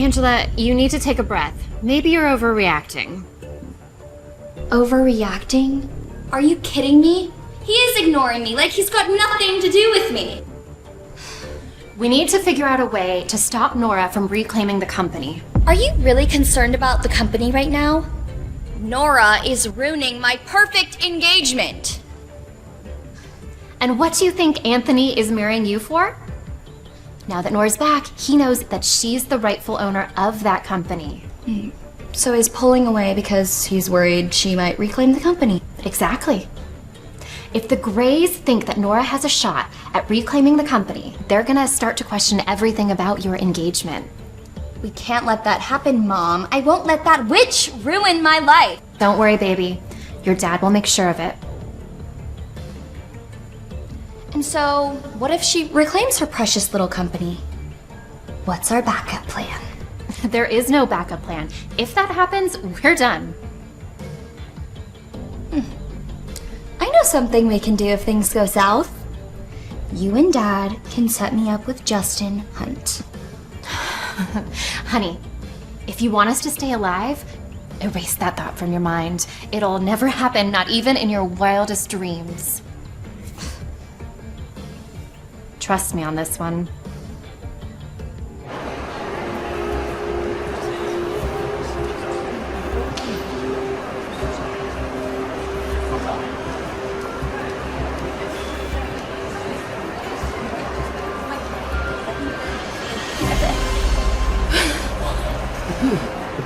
Angela, you need to take a breath. Maybe you're overreacting. Overreacting? Are you kidding me? He is ignoring me like he's got nothing to do with me. We need to figure out a way to stop Nora from reclaiming the company. Are you really concerned about the company right now? Nora is ruining my perfect engagement. And what do you think Anthony is marrying you for? Now that Nora's back, he knows that she's the rightful owner of that company. So he's pulling away because he's worried she might reclaim the company. Exactly. If the Greys think that Nora has a shot at reclaiming the company, they're gonna start to question everything about your engagement. We can't let that happen, Mom. I won't let that witch ruin my life. Don't worry, baby. Your dad will make sure of it. And so, what if she reclaims her precious little company? What's our backup plan? There is no backup plan. If that happens, we're done. I know something we can do if things go south. You and Dad can set me up with Justin Hunt. Honey, if you want us to stay alive, erase that thought from your mind. It'll never happen, not even in your wildest dreams. Trust me on this one.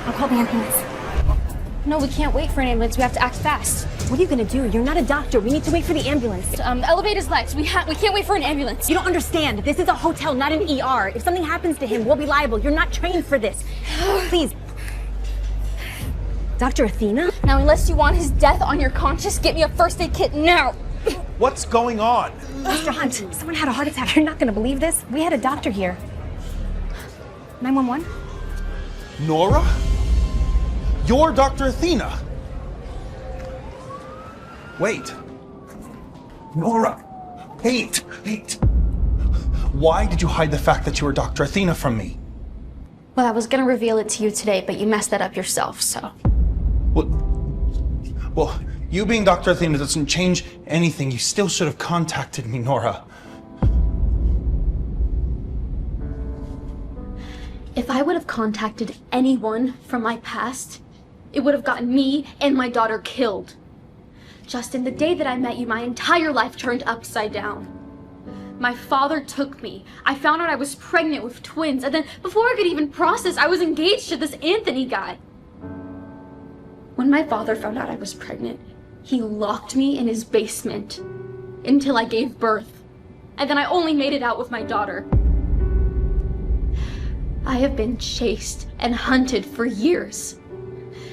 I'll call the ambulance. No, we can't wait for an ambulance. We have to act fast. What are you gonna do? You're not a doctor. We need to wait for the ambulance. Elevator's next. We can't wait for an ambulance. You don't understand. This is a hotel, not an ER. If something happens to him, we'll be liable. You're not trained for this. Please. Dr. Athena? Now, unless you want his death on your conscience, get me a first aid kit now. What's going on? Mr. Hunt, someone had a heart attack. You're not gonna believe this. We had a doctor here. 911? Nora? You're Dr. Athena? Wait. Nora. Wait. Why did you hide the fact that you were Dr. Athena from me? Well, I was gonna reveal it to you today, but you messed that up yourself, so. Well, you being Dr. Athena doesn't change anything. You still should have contacted me, Nora. If I would have contacted anyone from my past, it would have gotten me and my daughter killed. Justin, the day that I met you, my entire life turned upside down. My father took me. I found out I was pregnant with twins, and then before I could even process, I was engaged to this Anthony guy. When my father found out I was pregnant, he locked me in his basement until I gave birth. And then I only made it out with my daughter. I have been chased and hunted for years.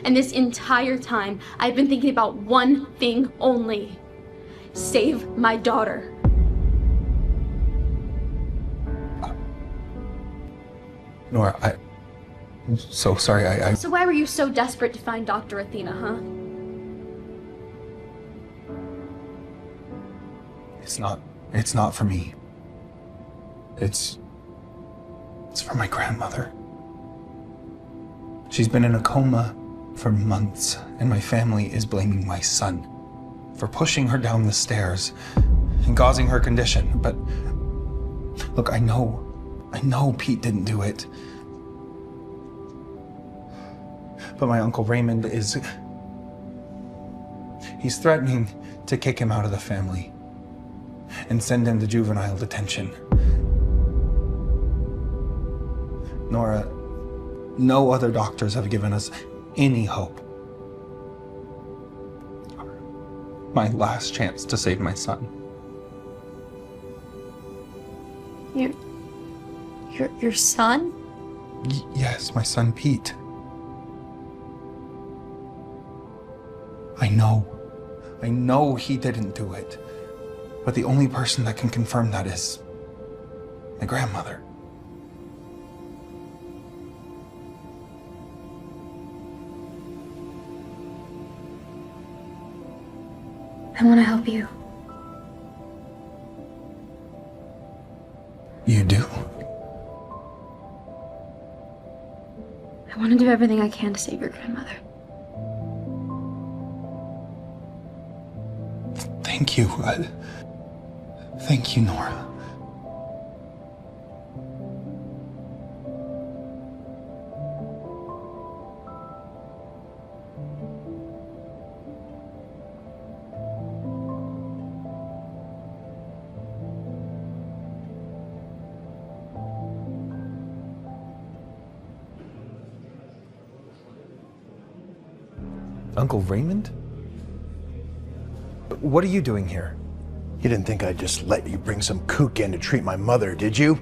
And this entire time, I've been thinking about one thing only. Save my daughter. Nora, I'm so sorry. So why were you so desperate to find Dr. Athena, huh? It's not for me. It's for my grandmother. She's been in a coma for months, and my family is blaming my son for pushing her down the stairs and causing her condition. But look, I know Pete didn't do it. But my Uncle Raymond he's threatening to kick him out of the family and send him to juvenile detention. Nora, no other doctors have given us any hope. My last chance to save my son. Your son? Yes, my son Pete. I know he didn't do it. But the only person that can confirm that is my grandmother. I want to help you. You do? I want to do everything I can to save your grandmother. Thank you. Thank you, Nora. Uncle Raymond? What are you doing here? You didn't think I'd just let you bring some kook in to treat my mother, did you?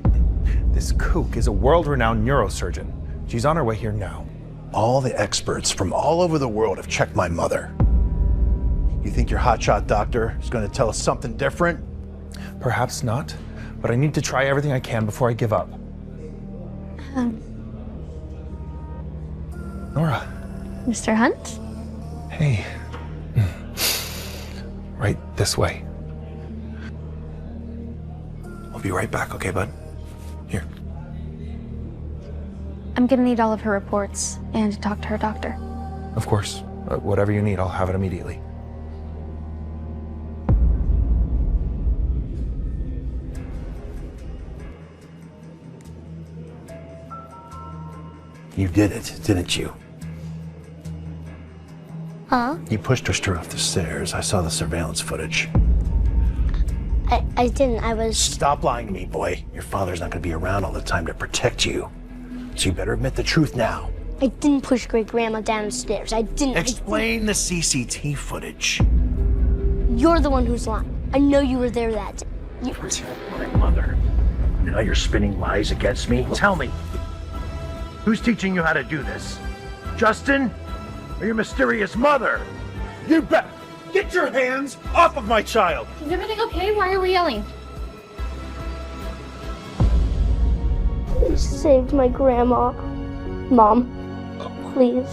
This kook is a world-renowned neurosurgeon. She's on her way here now. All the experts from all over the world have checked my mother. You think your hotshot doctor is going to tell us something different? Perhaps not, but I need to try everything I can before I give up. Nora. Mr. Hunt? Hey. Right this way. I'll be right back, okay, bud? Here. I'm gonna need all of her reports and to talk to her doctor. Of course. Whatever you need, I'll have it immediately. You did it, didn't you? Huh? You pushed her straight off the stairs. I saw the surveillance footage. I didn't. I was... Stop lying to me, boy. Your father's not going to be around all the time to protect you. So you better admit the truth now. I didn't push great grandma down the stairs. I didn't. Explain the CCTV footage. You're the one who's lying. I know you were there that day. My mother. Now you're spinning lies against me? Tell me. Who's teaching you how to do this? Justin? Or your mysterious mother? You bet! Get your hands off of my child! Is everything okay? Why are we yelling? You saved my grandma. Mom, please.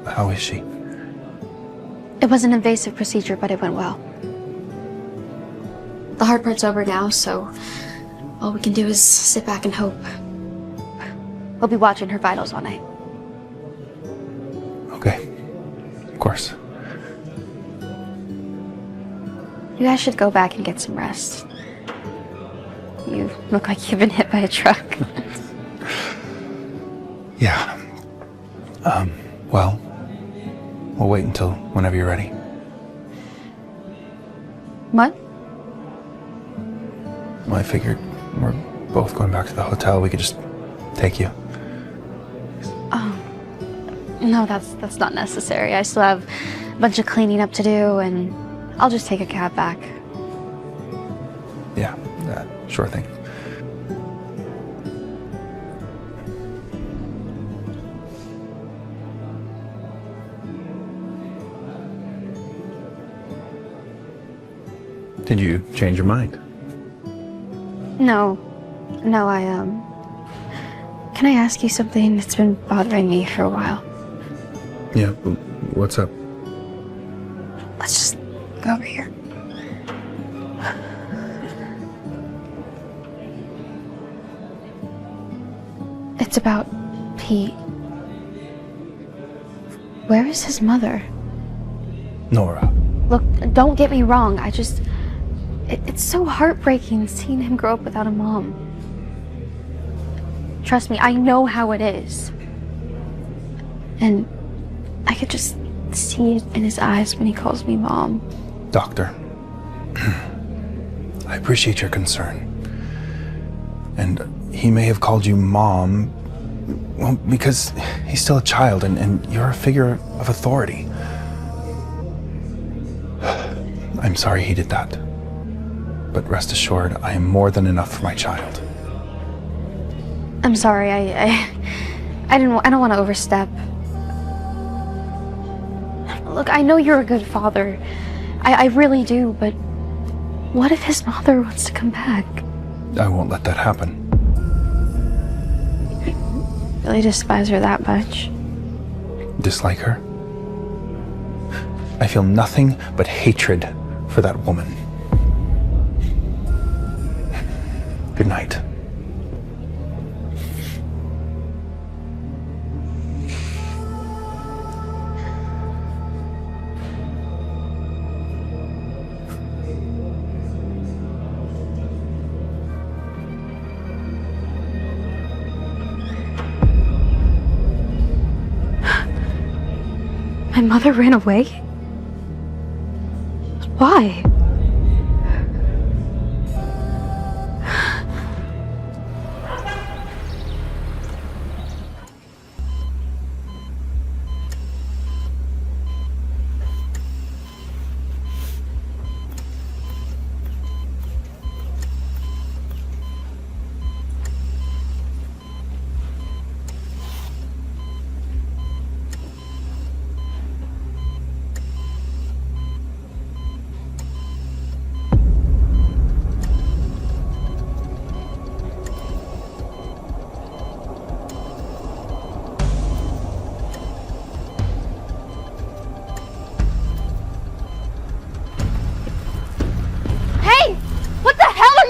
How is she? It was an invasive procedure, but it went well. The hard part's over now, so all we can do is sit back and hope. We'll be watching her vitals all night. Okay. Of course. You guys should go back and get some rest. You look like you've been hit by a truck. Yeah. Well, we'll wait until whenever you're ready. What? Well, I figured we're both going back to the hotel. We could just take you. Oh. No, that's not necessary. I still have a bunch of cleaning up to do, and I'll just take a cab back. Yeah, sure thing. Did you change your mind? No, can I ask you something? It's been bothering me for a while. Yeah, what's up? Let's just go over here. It's about Pete. Where is his mother? Nora. Look, don't get me wrong, it's so heartbreaking seeing him grow up without a mom. Trust me, I know how it is. And I could just see it in his eyes when he calls me mom. Doctor, I appreciate your concern. And he may have called you mom, well, because he's still a child and you're a figure of authority. I'm sorry he did that. But rest assured, I am more than enough for my child. I'm sorry, I don't want to overstep. Look, I know you're a good father. I really do, but what if his mother wants to come back? I won't let that happen. Really despise her that much? Dislike her? I feel nothing but hatred for that woman. Good night. My mother ran away? Why?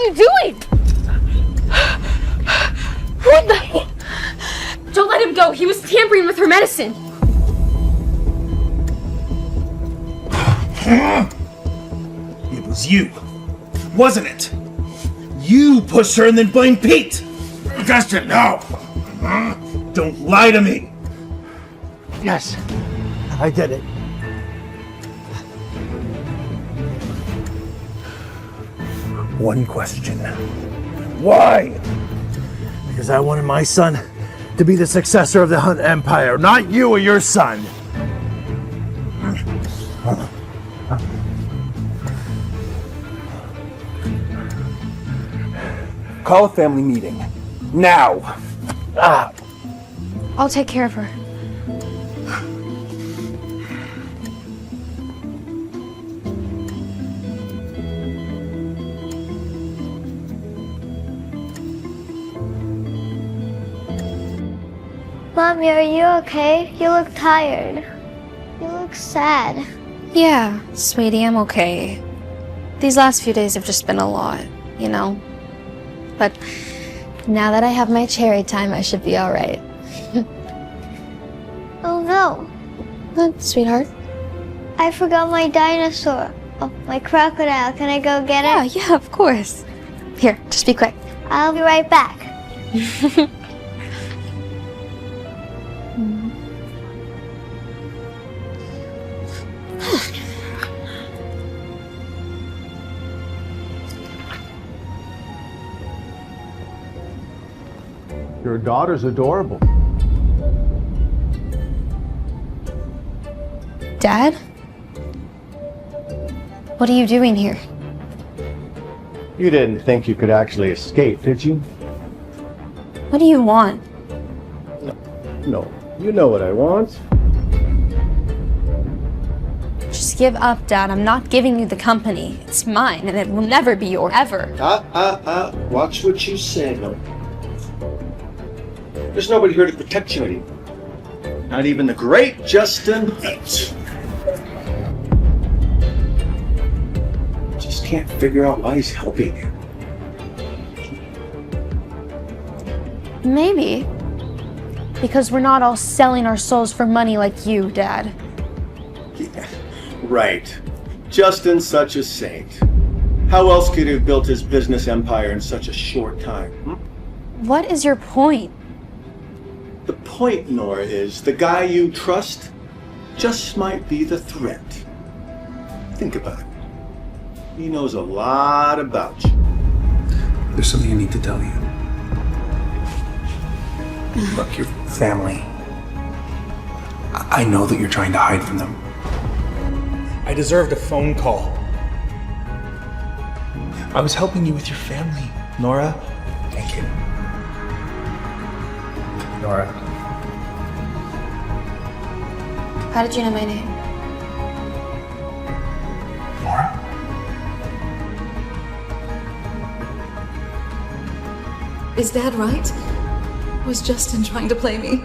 you doing? What the? Don't let him go. He was tampering with her medicine. It was you, wasn't it? You pushed her and then blamed Pete. Justin, no! Don't lie to me. Yes, I did it. One question. Why? Because I wanted my son to be the successor of the Hunt Empire, not you or your son. Call a family meeting. Now. I'll take care of her. Mommy, are you okay? You look tired. You look sad. Yeah, sweetie, I'm okay. These last few days have just been a lot, you know? But now that I have my cherry time, I should be all right. Oh no. What, sweetheart? I forgot my dinosaur. Oh, my crocodile. Can I go get it? Yeah, of course. Here, just be quick. I'll be right back. Your daughter's adorable. Dad? What are you doing here? You didn't think you could actually escape, did you? What do you want? No. You know what I want. Just give up, Dad. I'm not giving you the company. It's mine, and it will never be yours, ever. Watch what you say, no. There's nobody here to protect you anymore. Not even the great Justin. Just can't figure out why he's helping you. Maybe. Because we're not all selling our souls for money like you, Dad. Yeah, right. Justin's such a saint. How else could he have built his business empire in such a short time? What is your point? The point, Nora, is the guy you trust just might be the threat. Think about it. He knows a lot about you. There's something I need to tell you. Look, your family. I know that you're trying to hide from them. I deserved a phone call. I was helping you with your family, Nora. Thank you. Nora. How did you know my name? Nora? Is Dad right? Was Justin trying to play me?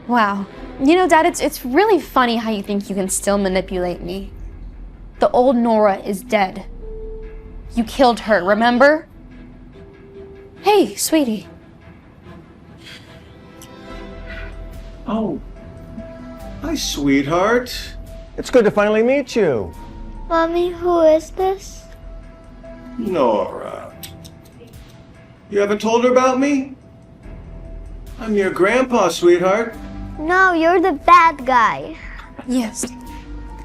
Wow. You know, Dad, it's really funny how you think you can still manipulate me. The old Nora is dead. You killed her, remember? Hey, sweetie. Oh. Hi, sweetheart. It's good to finally meet you. Mommy, who is this? Nora. You haven't told her about me? I'm your grandpa, sweetheart. No, you're the bad guy. Yes.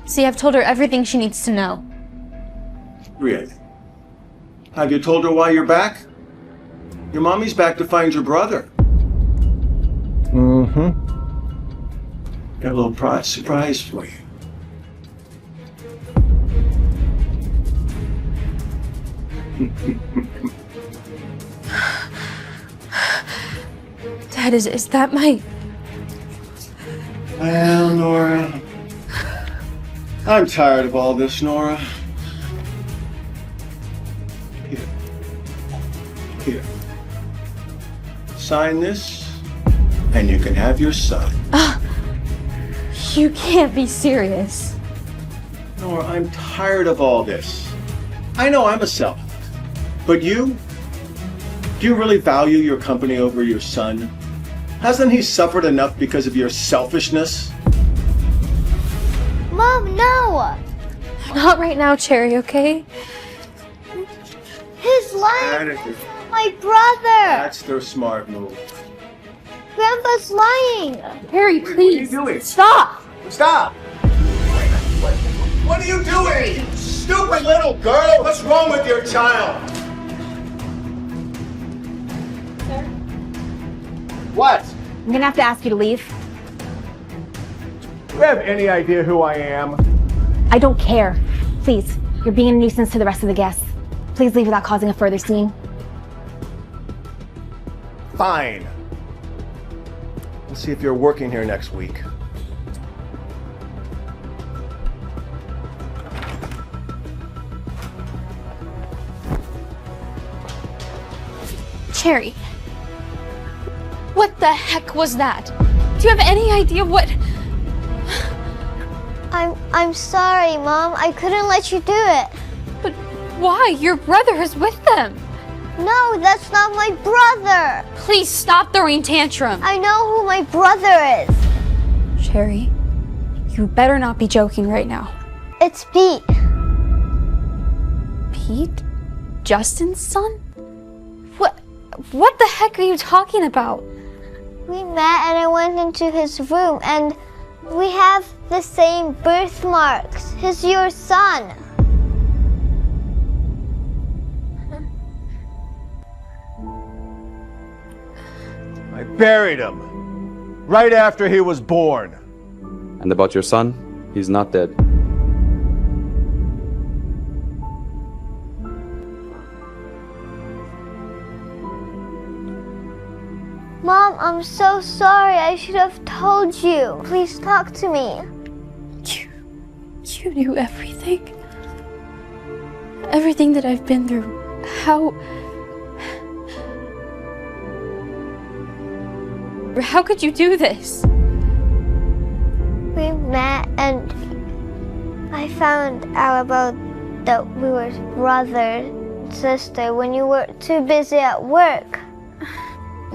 See, I've told her everything she needs to know. Really? Have you told her why you're back? Your mommy's back to find your brother. Mm-hmm. Got a little surprise for you. Dad, is that my... Well, Nora. I'm tired of all this, Nora. Here. Sign this, and you can have your son. You can't be serious. Nora, I'm tired of all this. I know I'm a sellout, but you? Do you really value your company over your son? Hasn't he suffered enough because of your selfishness? Mom, no! Not right now, Cherry, okay? He's lying! Attitude. My brother! That's the smart move. Grandpa's lying! Harry, What are you please. doing? Stop! Stop! What are you doing? You stupid little girl! What's wrong with your child? Sir? What? I'm gonna have to ask you to leave. Do you have any idea who I am? I don't care. Please, you're being a nuisance to the rest of the guests. Please leave without causing a further scene. Fine. We'll see if you're working here next week. Cherry. What the heck was that? Do you have any idea what... I'm sorry, Mom. I couldn't let you do it. But why? Your brother is with them. No, that's not my brother. Please stop throwing tantrums. I know who my brother is. Cherry, you better not be joking right now. It's Pete. Pete? Justin's son? What the heck are you talking about? We met and I went into his room and we have the same birthmarks. He's your son. I buried him right after he was born. And about your son, he's not dead. Mom, I'm so sorry. I should have told you. Please talk to me. You knew everything. Everything that I've been through. How could you do this? We met and I found out about that we were brother and sister when you were too busy at work.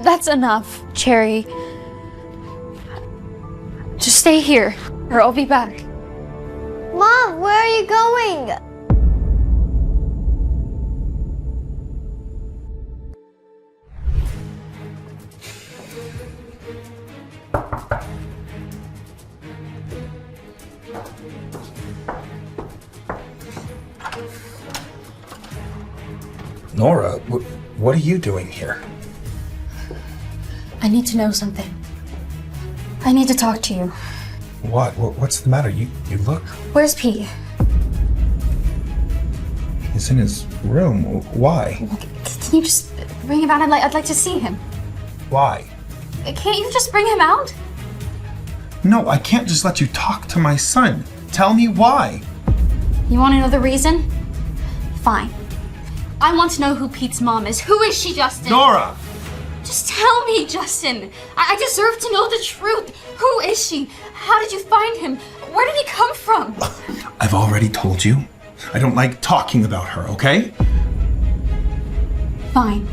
That's enough, Cherry. Just stay here, or I'll be back. Mom, where are you going? Nora, what are you doing here? I need to know something. I need to talk to you. What? What's the matter? You look... Where's Pete? He's in his room. Why? Can you just bring him out? I'd like to see him. Why? Can't you just bring him out? No, I can't just let you talk to my son. Tell me why. You want to know the reason? Fine. I want to know who Pete's mom is. Who is she, Justin? Nora! Just tell me, Justin. I deserve to know the truth. Who is she? How did you find him? Where did he come from? I've already told you. I don't like talking about her, okay? Fine.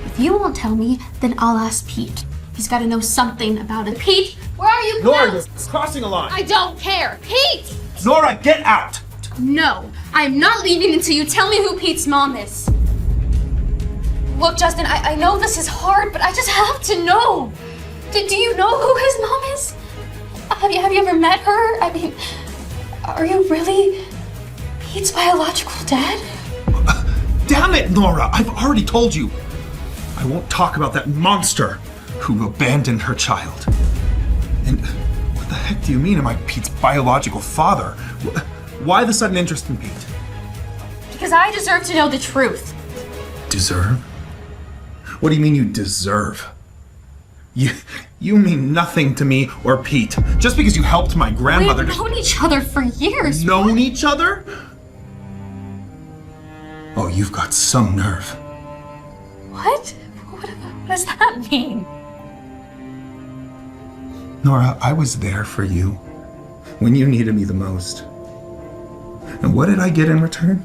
If you won't tell me, then I'll ask Pete. He's got to know something about it. Pete, where are you? Nora, you're crossing a line. I don't care. Pete! Nora, get out! No, I'm not leaving until you tell me who Pete's mom is. Look, Justin, I know this is hard, but I just have to know. Do you know who his mom is? Have you ever met her? I mean, are you really Pete's biological dad? Damn it, Nora! I've already told you. I won't talk about that monster who abandoned her child. And what the heck do you mean am I Pete's biological father? Why the sudden interest in Pete? Because I deserve to know the truth. Deserve? What do you mean you deserve? You mean nothing to me or Pete. Just because you helped my grandmother... We've known each other for years. Known each other? Oh, you've got some nerve. What? What does that mean? Nora, I was there for you when you needed me the most. And what did I get in return?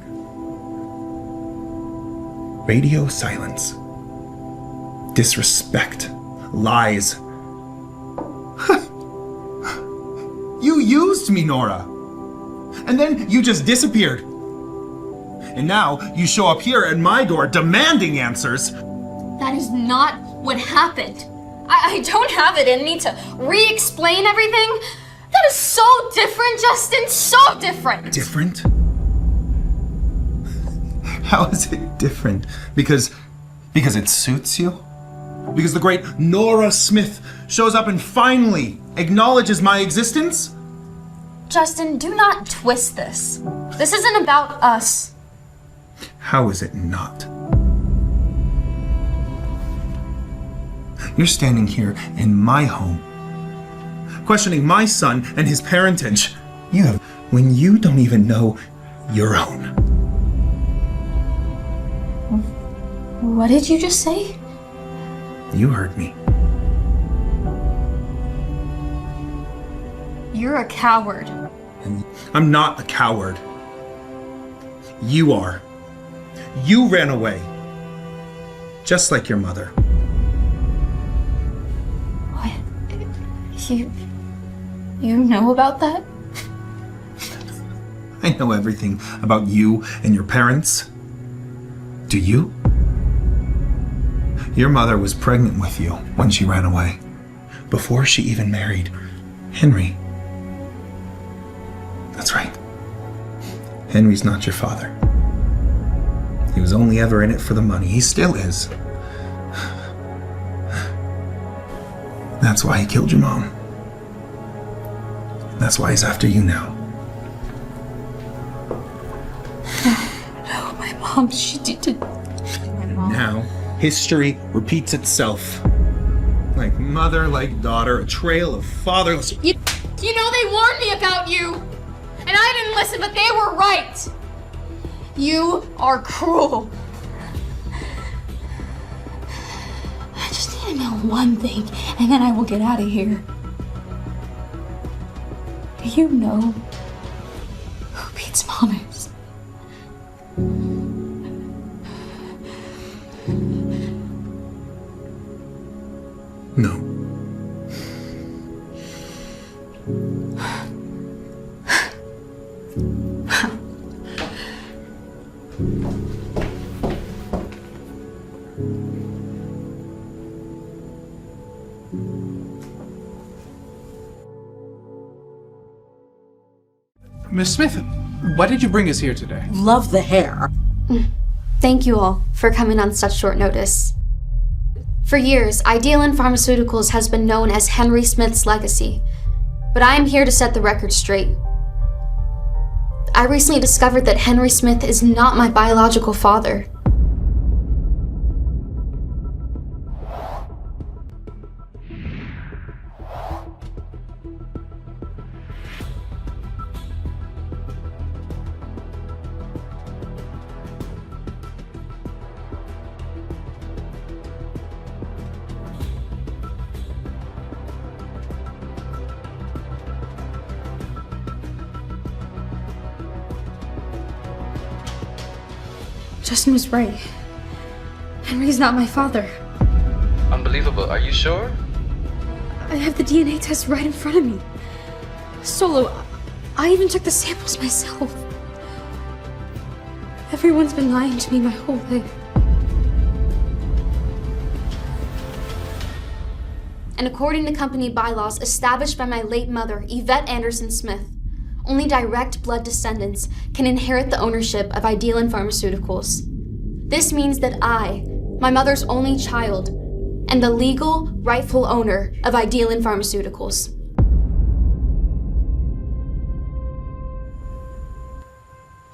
Radio silence. Disrespect. lies. You used me, Nora. And then you just disappeared. And now you show up here at my door demanding answers. That is not what happened. I don't have it in me to re-explain everything. That is so different, Justin, so different. Different? How is it different? Because it suits you? Because the great Nora Smith shows up and finally acknowledges my existence? Justin, do not twist this. This isn't about us. How is it not? You're standing here in my home, questioning my son and his parentage. When you don't even know your own. What did you just say? You heard me. You're a coward. I'm not a coward. You are. You ran away. Just like your mother. What? You know about that? I know everything about you and your parents. Do you? Your mother was pregnant with you when she ran away, before she even married Henry. That's right. Henry's not your father. He was only ever in it for the money. He still is. That's why he killed your mom. That's why he's after you now. No, my mom, she did. Now, history repeats itself. Like mother, like daughter, a trail of fatherless. You know they warned me about you! And I didn't listen, but they were right! You are cruel. I just need to know one thing, and then I will get out of here. Do you know who Pete's mom is? No. Miss Smith, why did you bring us here today? Love the hair. Thank you all for coming on such short notice. For years, Idealin Pharmaceuticals has been known as Henry Smith's legacy, but I am here to set the record straight. I recently discovered that Henry Smith is not my biological father. Justin was right. Henry's not my father. Unbelievable. Are you sure? I have the DNA test right in front of me. Solo, I even took the samples myself. Everyone's been lying to me my whole life. And according to company bylaws established by my late mother, Yvette Anderson Smith, only direct blood descendants can inherit the ownership of Idealin Pharmaceuticals. This means that I, my mother's only child, am the legal, rightful owner of Idealin Pharmaceuticals.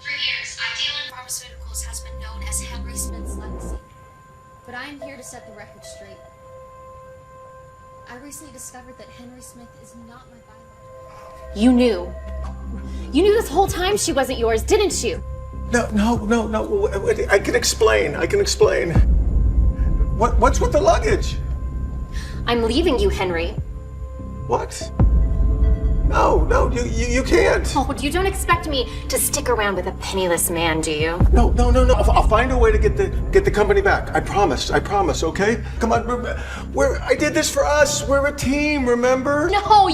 For years, Idealin Pharmaceuticals has been known as Henry Smith's legacy. But I am here to set the record straight. I recently discovered that Henry Smith is not my biological. You knew. You knew this whole time she wasn't yours, didn't you? No. I can explain. What's with the luggage? I'm leaving you, Henry. What? No, you can't. Oh, you don't expect me to stick around with a penniless man, do you? No. I'll find a way to get the company back. I promise, okay? Come on, I did this for us. We're a team, remember? No,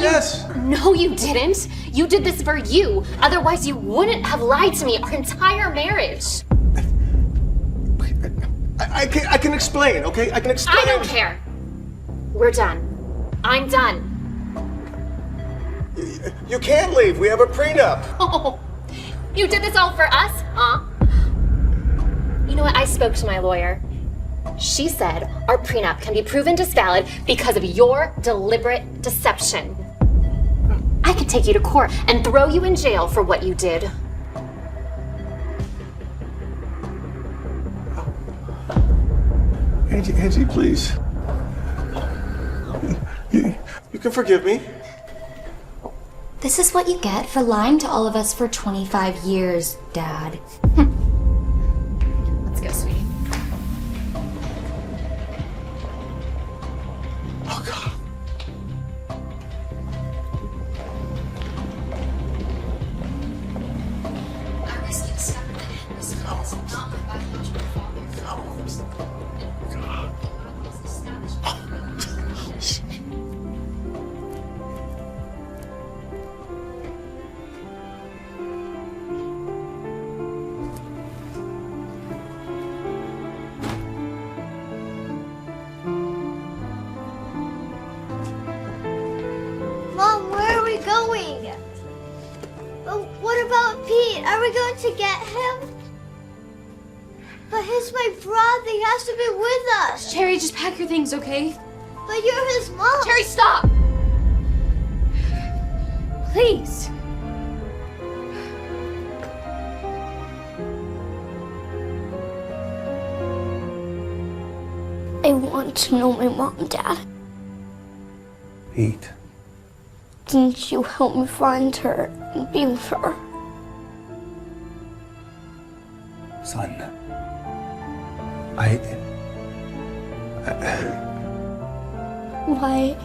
you didn't. You did this for you. Otherwise, you wouldn't have lied to me our entire marriage. I can explain, okay? I can explain. I don't care. We're done. I'm done. You can't leave. We have a prenup. Oh, you did this all for us, huh? You know what? I spoke to my lawyer. She said our prenup can be proven disvalid because of your deliberate deception. I could take you to court and throw you in jail for what you did. Angie, please. You can forgive me. This is what you get for lying to all of us for 25 years, Dad. Let's go, sweetie. Oh, God. I recently discovered that Henry Smith is not my biological father. Mom, where are we going? What about Pete? Are we going to get him? But he's my brother. He has to be with us. Cherry, just pack your things, okay? But you're his mom. Cherry, stop! Please. I want to know my mom, Dad. Pete. Didn't you help me find her and be with her? Son. Why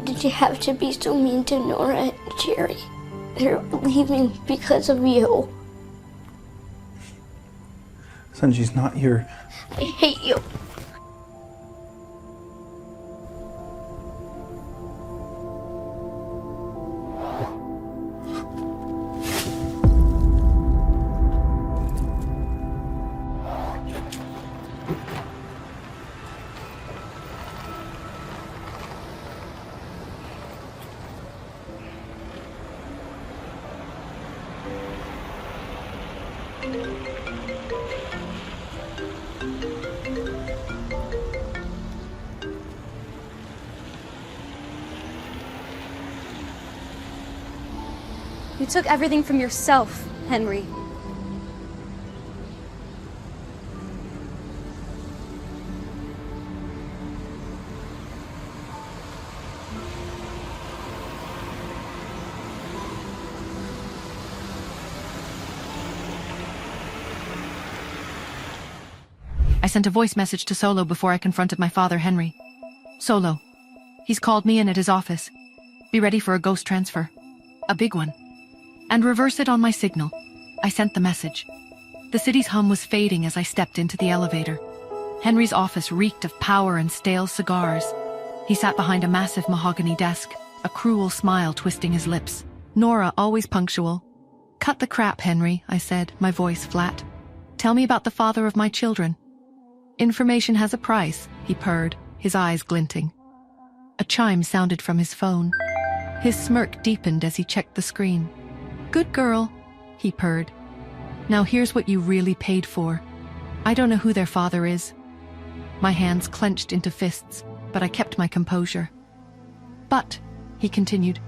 did you have to be so mean to Nora and Jerry? They're leaving because of you. Son, she's not your... I hate you. You took everything from yourself, Henry. I sent a voice message to Solo before I confronted my father, Henry. Solo. He's called me in at his office. Be ready for a ghost transfer. A big one. And reverse it on my signal. I sent the message. The city's hum was fading as I stepped into the elevator. Henry's office reeked of power and stale cigars. He sat behind a massive mahogany desk, a cruel smile twisting his lips. Nora, always punctual. Cut the crap, Henry, I said, my voice flat. Tell me about the father of my children. Information has a price, he purred, his eyes glinting. A chime sounded from his phone. His smirk deepened as he checked the screen. Good girl, he purred. Now here's what you really paid for. I don't know who their father is. My hands clenched into fists, but I kept my composure. But, he continued,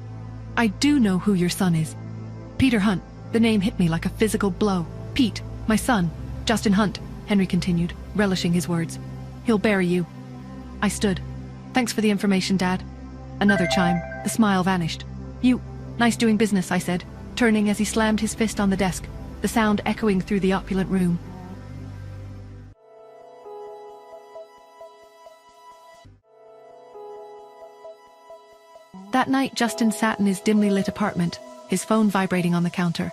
I do know who your son is. Peter Hunt. The name hit me like a physical blow. Pete, my son, Justin Hunt, Henry continued, relishing his words. He'll bury you. I stood. Thanks for the information, Dad. Another chime. The smile vanished. You. Nice doing business, I said, turning as he slammed his fist on the desk, the sound echoing through the opulent room. That night, Justin sat in his dimly lit apartment, his phone vibrating on the counter.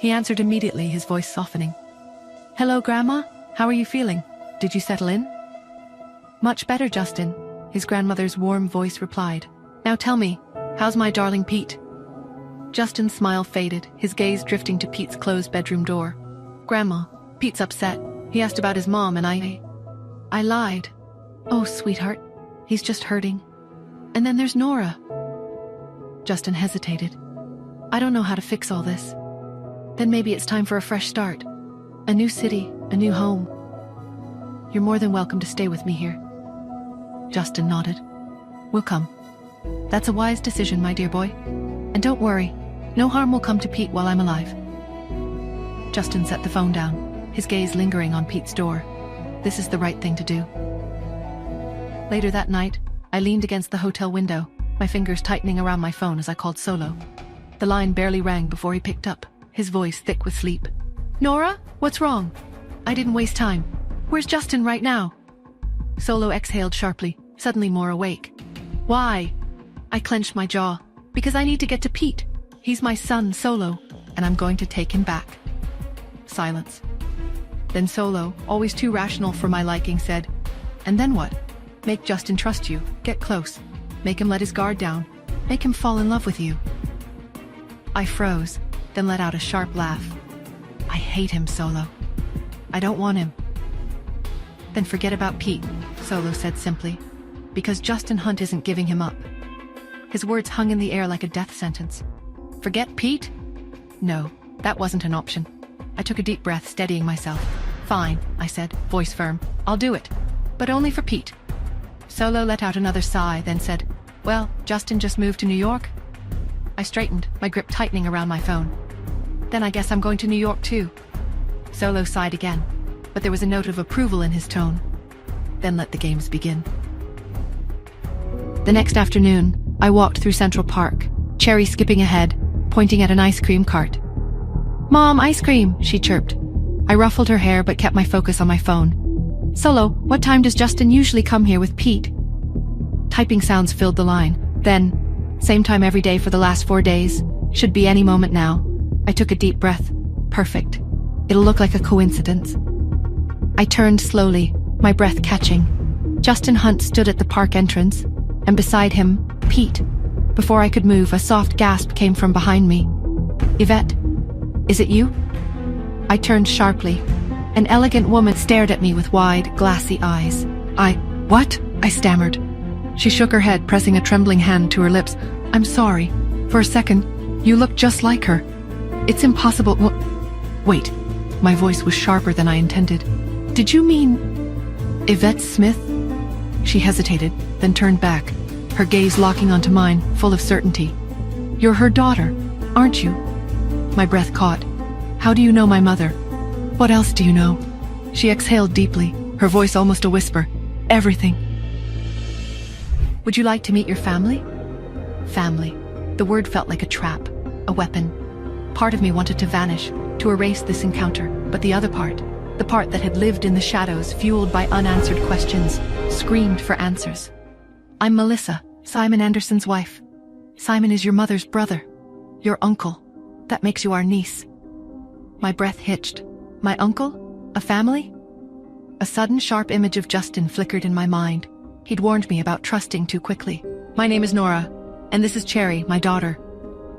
He answered immediately, his voice softening. "Hello, Grandma? How are you feeling? Did you settle in?" "Much better, Justin," his grandmother's warm voice replied. "Now tell me, how's my darling Pete?" Justin's smile faded, his gaze drifting to Pete's closed bedroom door. "Grandma, Pete's upset. He asked about his mom and I lied. Oh, sweetheart, he's just hurting. And then there's Nora." Justin hesitated. "I don't know how to fix all this. Then maybe it's time for a fresh start. A new city, a new home. You're more than welcome to stay with me here." Justin nodded. "We'll come. That's a wise decision, my dear boy. And don't worry, no harm will come to Pete while I'm alive." Justin set the phone down, his gaze lingering on Pete's door. This is the right thing to do. Later that night, I leaned against the hotel window, my fingers tightening around my phone as I called Solo. The line barely rang before he picked up, his voice thick with sleep. "Nora, what's wrong?" I didn't waste time. "Where's Justin right now?" Solo exhaled sharply, suddenly more awake. "Why?" I clenched my jaw. "Because I need to get to Pete. He's my son, Solo, and I'm going to take him back." Silence. Then Solo, always too rational for my liking, said, "And then what? Make Justin trust you, get close, make him let his guard down, make him fall in love with you." I froze, then let out a sharp laugh. "I hate him, Solo. I don't want him." "Then forget about Pete," Solo said simply, "because Justin Hunt isn't giving him up." His words hung in the air like a death sentence. Forget Pete? No, that wasn't an option. I took a deep breath, steadying myself. "Fine," I said, voice firm. "I'll do it. But only for Pete." Solo let out another sigh, then said, "Well, Justin just moved to New York?" I straightened, my grip tightening around my phone. "Then I guess I'm going to New York too." Solo sighed again, but there was a note of approval in his tone. Then let the games begin. The next afternoon, I walked through Central Park, Cherry skipping ahead, pointing at an ice cream cart. "Mom, ice cream," she chirped. I ruffled her hair but kept my focus on my phone. "Solo, what time does Justin usually come here with Pete?" Typing sounds filled the line. Then, "Same time every day for the last 4 days. Should be any moment now." I took a deep breath. Perfect. It'll look like a coincidence. I turned slowly, my breath catching. Justin Hunt stood at the park entrance, and beside him, Pete. Before I could move, a soft gasp came from behind me. "Yvette, is it you?" I turned sharply. An elegant woman stared at me with wide, glassy eyes. What? I stammered. She shook her head, pressing a trembling hand to her lips. "I'm sorry. For a second, you look just like her. It's impossible." Wait. My voice was sharper than I intended. "Did you mean Yvette Smith?" She hesitated, then turned back, her gaze locking onto mine, full of certainty. "You're her daughter, aren't you?" My breath caught. "How do you know my mother?" "What else do you know?" She exhaled deeply, her voice almost a whisper. "Everything." "Would you like to meet your family?" Family. The word felt like a trap, a weapon. Part of me wanted to vanish, to erase this encounter, but the other part, the part that had lived in the shadows, fueled by unanswered questions, screamed for answers. "I'm Melissa, Simon Anderson's wife. Simon is your mother's brother, your uncle. That makes you our niece." My breath hitched. My uncle? A family? A sudden sharp image of Justin flickered in my mind. He'd warned me about trusting too quickly. "My name is Nora, and this is Cherry, my daughter."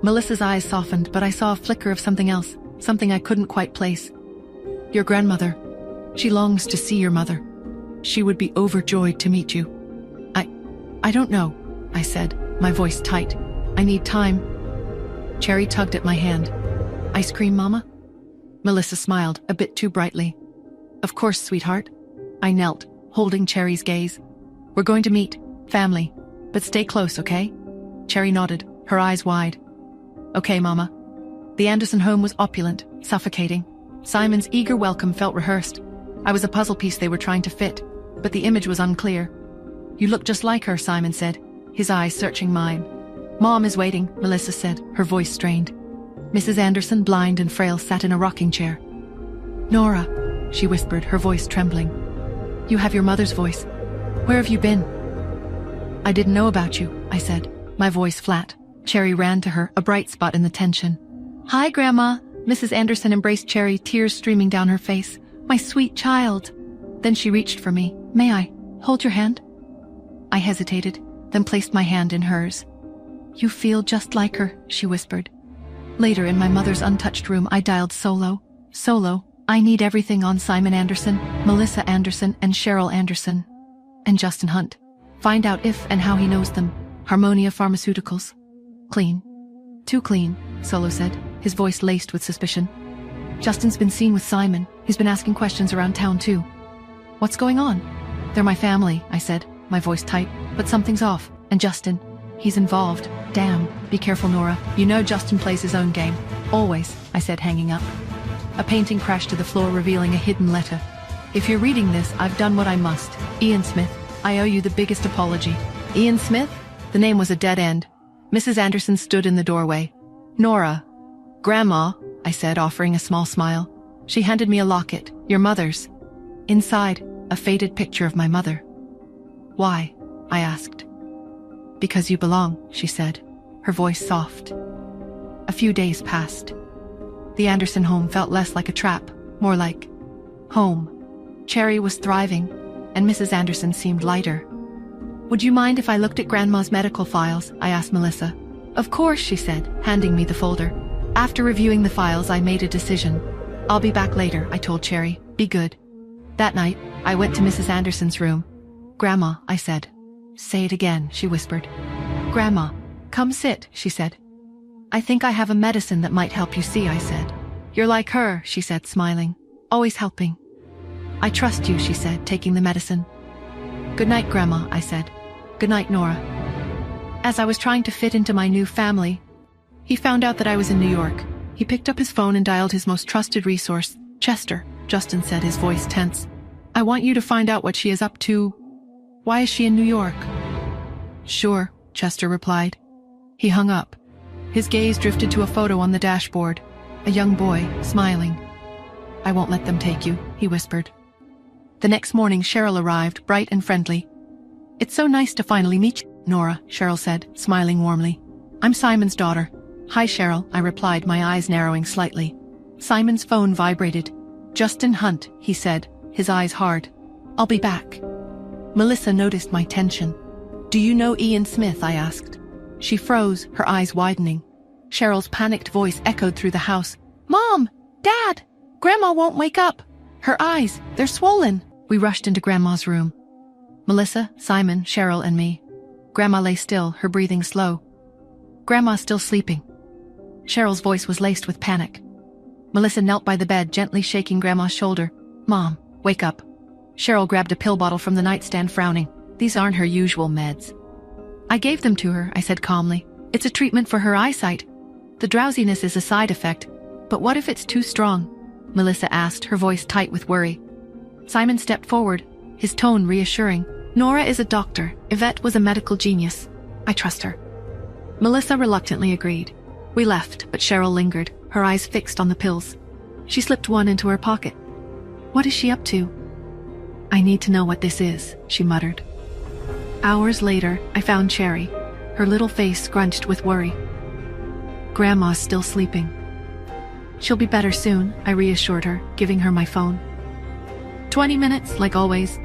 Melissa's eyes softened, but I saw a flicker of something else, something I couldn't quite place. "Your grandmother. She longs to see your mother. She would be overjoyed to meet you." I don't know," I said, my voice tight. "I need time." Cherry tugged at my hand. "Ice cream, Mama?" Melissa smiled, a bit too brightly. "Of course, sweetheart." I knelt, holding Cherry's gaze. "We're going to meet. Family. But stay close, okay?" Cherry nodded, her eyes wide. "Okay, Mama." The Anderson home was opulent, suffocating. Simon's eager welcome felt rehearsed. I was a puzzle piece they were trying to fit, but the image was unclear. "You look just like her," Simon said, his eyes searching mine. "Mom is waiting," Melissa said, her voice strained. Mrs. Anderson, blind and frail, sat in a rocking chair. "Nora," she whispered, her voice trembling. "You have your mother's voice. Where have you been?" "I didn't know about you," I said. My voice flat. Cherry ran to her, a bright spot in the tension. "Hi, Grandma." Mrs. Anderson embraced Cherry, tears streaming down her face. "My sweet child." Then she reached for me. "May I hold your hand?" I hesitated, then placed my hand in hers. "You feel just like her," she whispered. Later, in my mother's untouched room, I dialed Solo. "Solo, I need everything on Simon Anderson, Melissa Anderson, and Cheryl Anderson. And Justin Hunt. Find out if and how he knows them. Harmonia Pharmaceuticals." "Clean." "Too clean," Solo said, his voice laced with suspicion. "Justin's been seen with Simon. He's been asking questions around town too." "What's going on?" "They're my family," I said, my voice tight. "But something's off. And Justin, he's involved. Damn. Be careful, Nora. You know Justin plays his own game. Always," I said, hanging up. A painting crashed to the floor, revealing a hidden letter. "If you're reading this, I've done what I must. Ian Smith, I owe you the biggest apology." Ian Smith? The name was a dead end. Mrs. Anderson stood in the doorway. "Nora." "Grandma," I said, offering a small smile. She handed me a locket, your mother's. Inside, a faded picture of my mother. "Why?" I asked. "Because you belong," she said, her voice soft. A few days passed. The Anderson home felt less like a trap, more like home. Cherry was thriving, and Mrs. Anderson seemed lighter. "Would you mind if I looked at Grandma's medical files?" I asked Melissa. "Of course," she said, handing me the folder. After reviewing the files, I made a decision. "I'll be back later," I told Cherry. "Be good." That night, I went to Mrs. Anderson's room. "Grandma," I said. "Say it again," she whispered. "Grandma, come sit," she said. "I think I have a medicine that might help you see," I said. "You're like her," she said, smiling. "Always helping." "I trust you," she said, taking the medicine. "Good night, Grandma," I said. "Good night, Nora." As I was trying to fit into my new family, he found out that I was in New York. He picked up his phone and dialed his most trusted resource. "Chester," Justin said, his voice tense. "I want you to find out what she is up to. Why is she in New York?" "Sure," Chester replied. He hung up. His gaze drifted to a photo on the dashboard. A young boy, smiling. "I won't let them take you," he whispered. The next morning, Cheryl arrived, bright and friendly. "It's so nice to finally meet you, Nora," Cheryl said, smiling warmly. "I'm Simon's daughter." "Hi, Cheryl," I replied, my eyes narrowing slightly. Simon's phone vibrated. "Justin Hunt," he said, his eyes hard. "I'll be back." Melissa noticed my tension. "Do you know Ian Smith?" I asked. She froze, her eyes widening. Cheryl's panicked voice echoed through the house. "Mom! Dad! Grandma won't wake up! Her eyes, they're swollen!" We rushed into Grandma's room. Melissa, Simon, Cheryl, and me. Grandma lay still, her breathing slow. "Grandma's still sleeping." Cheryl's voice was laced with panic. Melissa knelt by the bed, gently shaking Grandma's shoulder. "Mom, wake up." Cheryl grabbed a pill bottle from the nightstand, frowning. "These aren't her usual meds." "I gave them to her," I said calmly. "It's a treatment for her eyesight. The drowsiness is a side effect. But what if it's too strong?" Melissa asked, her voice tight with worry. Simon stepped forward, his tone reassuring. "Nora is a doctor. Yvette was a medical genius. I trust her." Melissa reluctantly agreed. We left, but Cheryl lingered, her eyes fixed on the pills. She slipped one into her pocket. "What is she up to?" "I need to know what this is," she muttered. Hours later, I found Cherry, her little face scrunched with worry. "Grandma's still sleeping." "She'll be better soon," I reassured her, giving her my phone. 20 minutes, like always.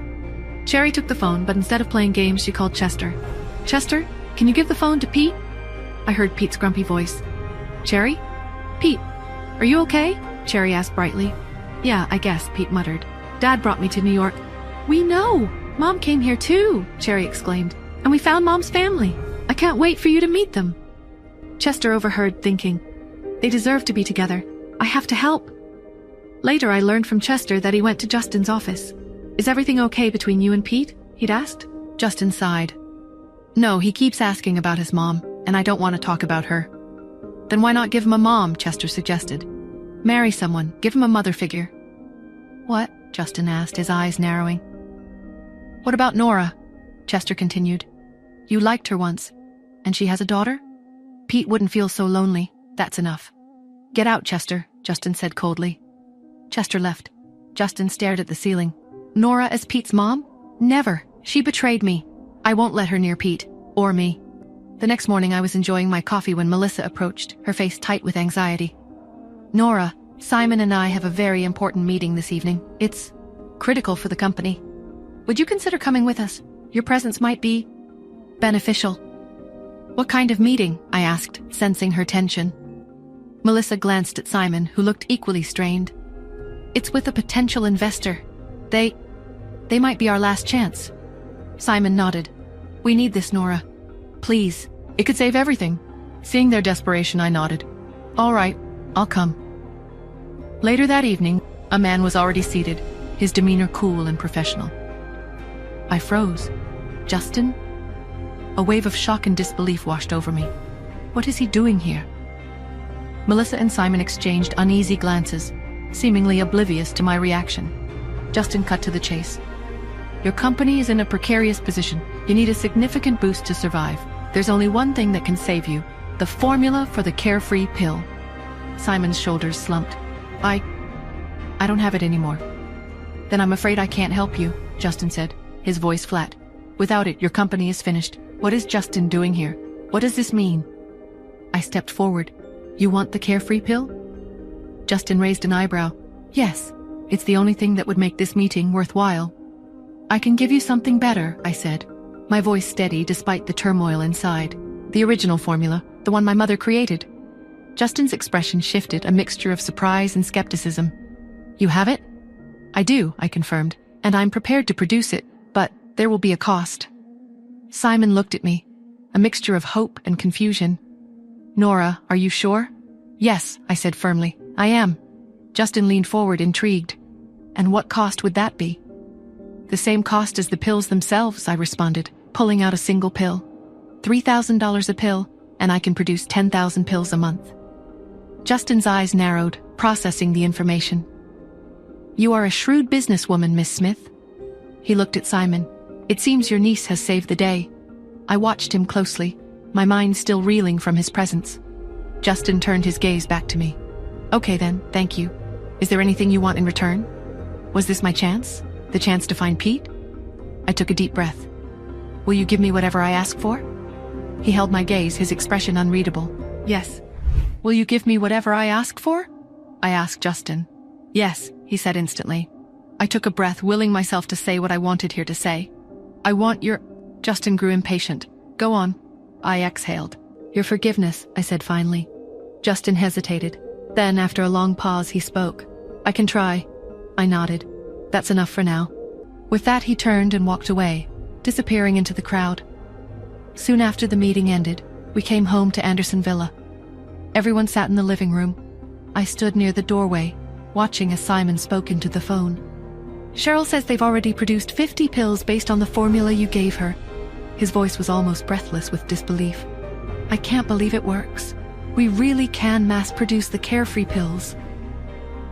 Cherry took the phone, but instead of playing games, she called Chester. "Chester, can you give the phone to Pete?" I heard Pete's grumpy voice. "Cherry? Pete, are you okay?" Cherry asked brightly. "Yeah, I guess," Pete muttered. "Dad brought me to New York." "We know! Mom came here too," Cherry exclaimed. "And we found Mom's family. I can't wait for you to meet them." Chester overheard, thinking, "They deserve to be together. I have to help." Later, I learned from Chester that he went to Justin's office. "Is everything okay between you and Pete?" he'd asked. Justin sighed. "No, he keeps asking about his mom, and I don't want to talk about her." "Then why not give him a mom?" Chester suggested. "Marry someone, give him a mother figure." "What?" Justin asked, his eyes narrowing. "What about Nora?" Chester continued. "You liked her once, and she has a daughter? Pete wouldn't feel so lonely. That's enough." "Get out, Chester," Justin said coldly. Chester left. Justin stared at the ceiling. "Nora as Pete's mom? Never. She betrayed me. I won't let her near Pete. Or me." The next morning I was enjoying my coffee when Melissa approached, her face tight with anxiety. Nora, Simon and I have a very important meeting this evening. It's critical for the company. Would you consider coming with us? Your presence might be beneficial. What kind of meeting? I asked, sensing her tension. Melissa glanced at Simon, who looked equally strained. It's with a potential investor. They might be our last chance. Simon nodded. We need this, Nora. Please. It could save everything. Seeing their desperation, I nodded. All right, I'll come. Later that evening, a man was already seated, his demeanor cool and professional. I froze. Justin? A wave of shock and disbelief washed over me. What is he doing here? Melissa and Simon exchanged uneasy glances, seemingly oblivious to my reaction. Justin cut to the chase. Your company is in a precarious position. You need a significant boost to survive. There's only one thing that can save you. The formula for the carefree pill. Simon's shoulders slumped. I don't have it anymore. Then I'm afraid I can't help you, Justin said, his voice flat. Without it, your company is finished. What is Justin doing here? What does this mean? I stepped forward. You want the carefree pill? Justin raised an eyebrow. Yes, it's the only thing that would make this meeting worthwhile. I can give you something better, I said, my voice steady despite the turmoil inside. The original formula, the one my mother created. Justin's expression shifted, a mixture of surprise and skepticism. You have it? I do, I confirmed, and I'm prepared to produce it, but there will be a cost. Simon looked at me, a mixture of hope and confusion. Nora, are you sure? Yes, I said firmly. I am. Justin leaned forward, intrigued. And what cost would that be? The same cost as the pills themselves, I responded, pulling out a single pill. $3,000 a pill, and I can produce 10,000 pills a month. Justin's eyes narrowed, processing the information. You are a shrewd businesswoman, Miss Smith. He looked at Simon. It seems your niece has saved the day. I watched him closely, my mind still reeling from his presence. Justin turned his gaze back to me. Okay then, thank you. Is there anything you want in return? Was this my chance? The chance to find Pete? I took a deep breath. Will you give me whatever I ask for? He held my gaze, his expression unreadable. Yes. Will you give me whatever I ask for? I asked Justin. Yes, he said instantly. I took a breath, willing myself to say what I wanted here to say. I want your... Justin grew impatient. Go on. I exhaled. Your forgiveness, I said finally. Justin hesitated. Then, after a long pause, he spoke. I can try. I nodded. That's enough for now. With that, he turned and walked away, disappearing into the crowd. Soon after the meeting ended, we came home to Anderson Villa. Everyone sat in the living room. I stood near the doorway, watching as Simon spoke into the phone. Cheryl says they've already produced 50 pills based on the formula you gave her. His voice was almost breathless with disbelief. I can't believe it works. We really can mass-produce the carefree pills.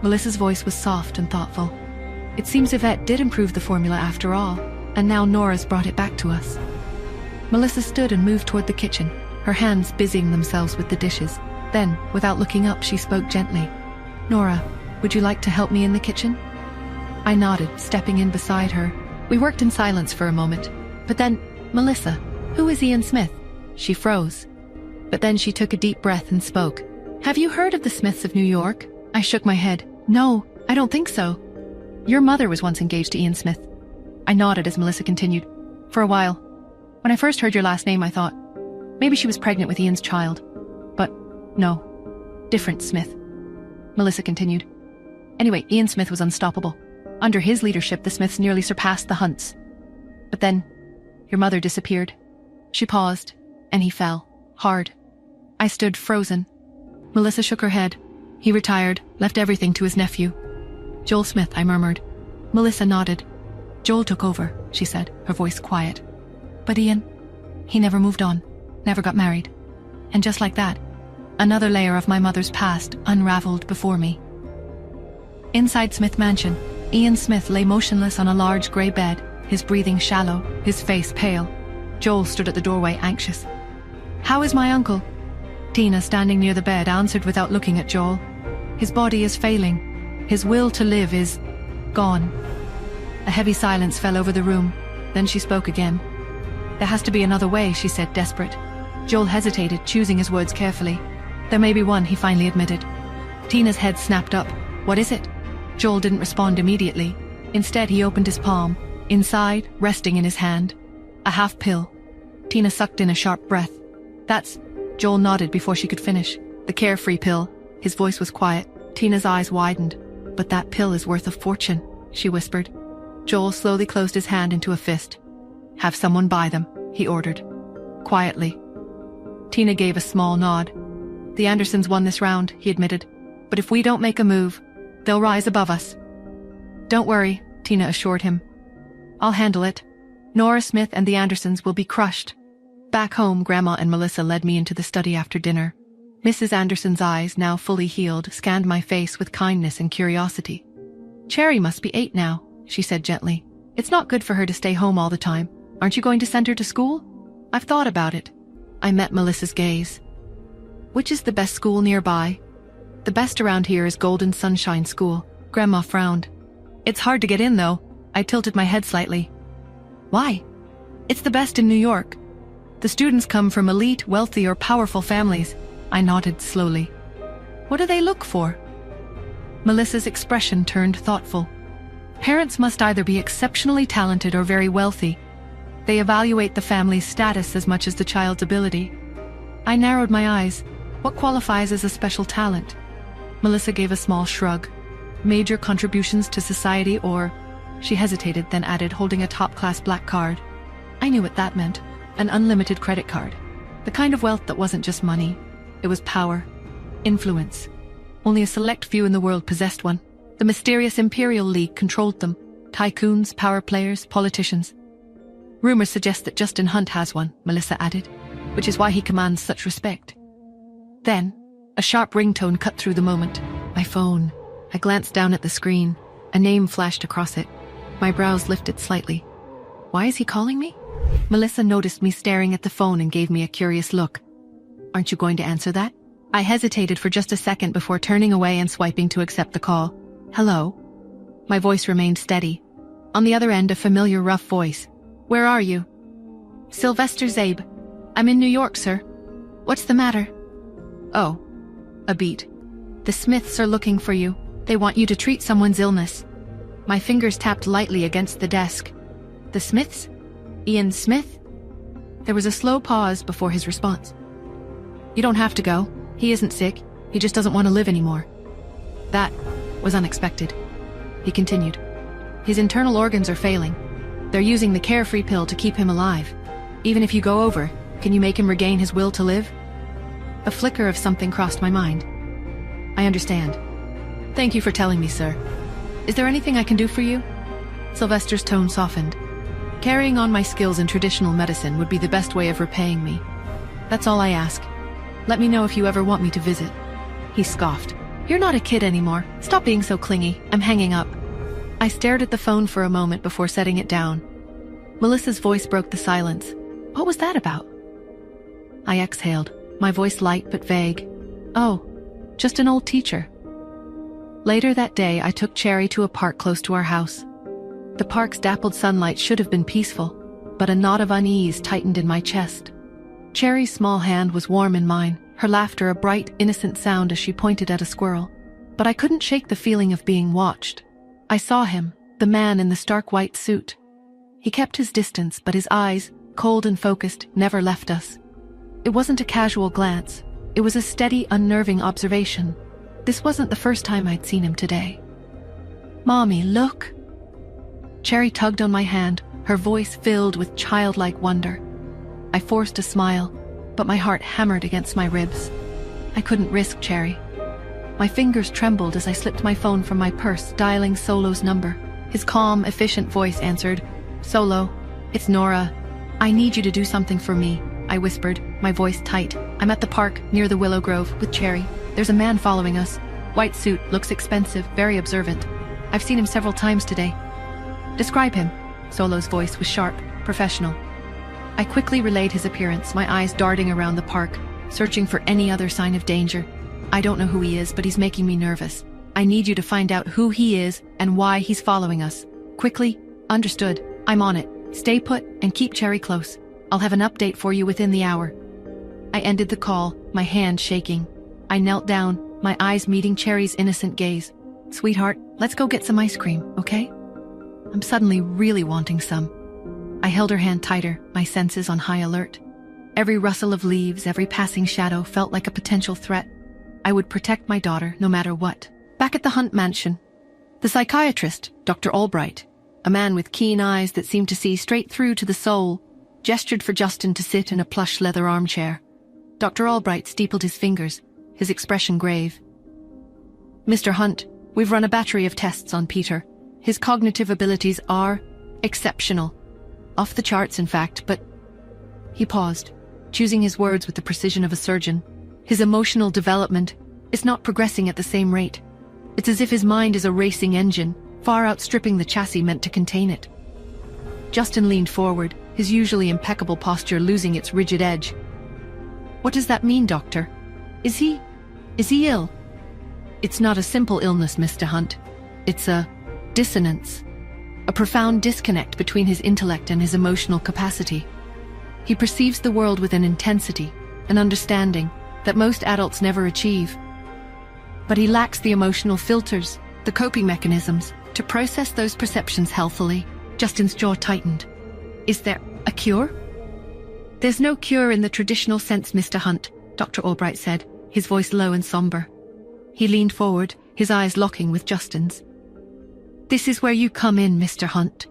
Melissa's voice was soft and thoughtful. It seems Yvette did improve the formula after all, and now Nora's brought it back to us. Melissa stood and moved toward the kitchen, her hands busying themselves with the dishes. Then, without looking up, she spoke gently. Nora, would you like to help me in the kitchen? I nodded, stepping in beside her. We worked in silence for a moment. But then, Melissa, who is Ian Smith? She froze. But then she took a deep breath and spoke. Have you heard of the Smiths of New York? I shook my head. No, I don't think so. Your mother was once engaged to Ian Smith. I nodded as Melissa continued. For a while. When I first heard your last name, I thought, maybe she was pregnant with Ian's child. But no, different Smith. Melissa continued. Anyway, Ian Smith was unstoppable. Under his leadership, the Smiths nearly surpassed the Hunts. But then, your mother disappeared. She paused, and he fell, hard. I stood frozen. Melissa shook her head. He retired, left everything to his nephew. Joel Smith, I murmured. Melissa nodded. Joel took over, she said, her voice quiet. But Ian, he never moved on, never got married. And just like that, another layer of my mother's past unraveled before me. Inside Smith Mansion, Ian Smith lay motionless on a large grey bed, his breathing shallow, his face pale. Joel stood at the doorway, anxious. How is my uncle? Tina, standing near the bed, answered without looking at Joel. His body is failing. His will to live is gone. A heavy silence fell over the room. Then she spoke again. There has to be another way, she said, desperate. Joel hesitated, choosing his words carefully. There may be one, he finally admitted. Tina's head snapped up. What is it? Joel didn't respond immediately. Instead, he opened his palm. Inside, resting in his hand, a half pill. Tina sucked in a sharp breath. That's... Joel nodded before she could finish. The carefree pill. His voice was quiet. Tina's eyes widened. But that pill is worth a fortune, she whispered. Joel slowly closed his hand into a fist. Have someone buy them, he ordered. Quietly. Tina gave a small nod. The Andersons won this round, he admitted. But if we don't make a move, they'll rise above us. Don't worry, Tina assured him. I'll handle it. Nora Smith and the Andersons will be crushed. Back home, Grandma and Melissa led me into the study after dinner. Mrs. Anderson's eyes, now fully healed, scanned my face with kindness and curiosity. Cherry must be 8 now, she said gently. It's not good for her to stay home all the time. Aren't you going to send her to school? I've thought about it. I met Melissa's gaze. Which is the best school nearby? The best around here is Golden Sunshine School. Grandma frowned. It's hard to get in, though. I tilted my head slightly. Why? It's the best in New York. The students come from elite, wealthy, or powerful families. I nodded slowly. What do they look for? Melissa's expression turned thoughtful. Parents must either be exceptionally talented or very wealthy. They evaluate the family's status as much as the child's ability. I narrowed my eyes. What qualifies as a special talent? Melissa gave a small shrug. Major contributions to society or... She hesitated, then added, holding a top-class black card. I knew what that meant. An unlimited credit card. The kind of wealth that wasn't just money. It was power. Influence. Only a select few in the world possessed one. The mysterious Imperial League controlled them. Tycoons, power players, politicians. Rumors suggest that Justin Hunt has one, Melissa added, which is why he commands such respect. Then, a sharp ringtone cut through the moment. My phone. I glanced down at the screen. A name flashed across it. My brows lifted slightly. Why is he calling me? Melissa noticed me staring at the phone and gave me a curious look. Aren't you going to answer that? I hesitated for just a second before turning away and swiping to accept the call. Hello? My voice remained steady. On the other end, a familiar rough voice. Where are you? Sylvester Zabe. I'm in New York, sir. What's the matter? Oh. A beat. The Smiths are looking for you. They want you to treat someone's illness. My fingers tapped lightly against the desk. The Smiths? Ian Smith? There was a slow pause before his response. You don't have to go. He isn't sick. He just doesn't want to live anymore. That was unexpected. He continued. His internal organs are failing. They're using the carefree pill to keep him alive. Even if you go over, can you make him regain his will to live? A flicker of something crossed my mind. I understand. Thank you for telling me, sir. Is there anything I can do for you? Sylvester's tone softened. Carrying on my skills in traditional medicine would be the best way of repaying me. That's all I ask. Let me know if you ever want me to visit. He scoffed. You're not a kid anymore. Stop being so clingy. I'm hanging up. I stared at the phone for a moment before setting it down. Melissa's voice broke the silence. What was that about? I exhaled, my voice light but vague. Oh, just an old teacher. Later that day, I took Cherry to a park close to our house. The park's dappled sunlight should have been peaceful, but a knot of unease tightened in my chest. Cherry's small hand was warm in mine, her laughter a bright, innocent sound as she pointed at a squirrel. But I couldn't shake the feeling of being watched. I saw him, the man in the stark white suit. He kept his distance, but his eyes, cold and focused, never left us. It wasn't a casual glance. It was a steady, unnerving observation. This wasn't the first time I'd seen him today. Mommy, look! Cherry tugged on my hand, her voice filled with childlike wonder. I forced a smile, but my heart hammered against my ribs. I couldn't risk Cherry. My fingers trembled as I slipped my phone from my purse, dialing Solo's number. His calm, efficient voice answered. Solo, it's Nora. I need you to do something for me, I whispered, my voice tight. I'm at the park, near the Willow Grove, with Cherry. There's a man following us. White suit, looks expensive, very observant. I've seen him several times today. Describe him. Solo's voice was sharp, professional. I quickly relayed his appearance, my eyes darting around the park, searching for any other sign of danger. I don't know who he is, but he's making me nervous. I need you to find out who he is and why he's following us. Quickly. Understood. I'm on it. Stay put and keep Cherry close. I'll have an update for you within the hour. I ended the call, my hand shaking. I knelt down, my eyes meeting Cherry's innocent gaze. Sweetheart, let's go get some ice cream, okay? I'm suddenly really wanting some. I held her hand tighter, my senses on high alert. Every rustle of leaves, every passing shadow felt like a potential threat. I would protect my daughter no matter what. Back at the Hunt mansion, the psychiatrist, Dr. Albright, a man with keen eyes that seemed to see straight through to the soul, gestured for Justin to sit in a plush leather armchair. Dr. Albright steepled his fingers, his expression grave. Mr. Hunt, we've run a battery of tests on Peter. His cognitive abilities are exceptional. Off the charts, in fact, but... He paused, choosing his words with the precision of a surgeon. His emotional development is not progressing at the same rate. It's as if his mind is a racing engine, far outstripping the chassis meant to contain it. Justin leaned forward, his usually impeccable posture losing its rigid edge. What does that mean, Doctor? Is he ill? It's not a simple illness, Mr. Hunt. It's a dissonance. A profound disconnect between his intellect and his emotional capacity. He perceives the world with an intensity, an understanding, that most adults never achieve. But he lacks the emotional filters, the coping mechanisms, to process those perceptions healthily. Justin's jaw tightened. Is there a cure? There's no cure in the traditional sense, Mr. Hunt, Dr. Albright said, his voice low and somber. He leaned forward, his eyes locking with Justin's. This is where you come in, Mr. Hunt.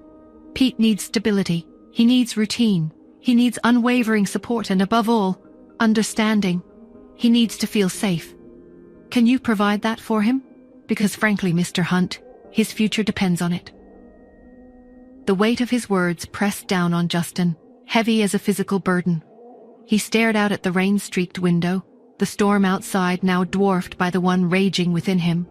Pete needs stability. He needs routine. He needs unwavering support and, above all, understanding. He needs to feel safe. Can you provide that for him? Because frankly, Mr. Hunt, his future depends on it. The weight of his words pressed down on Justin, heavy as a physical burden. He stared out at the rain-streaked window, the storm outside now dwarfed by the one raging within him.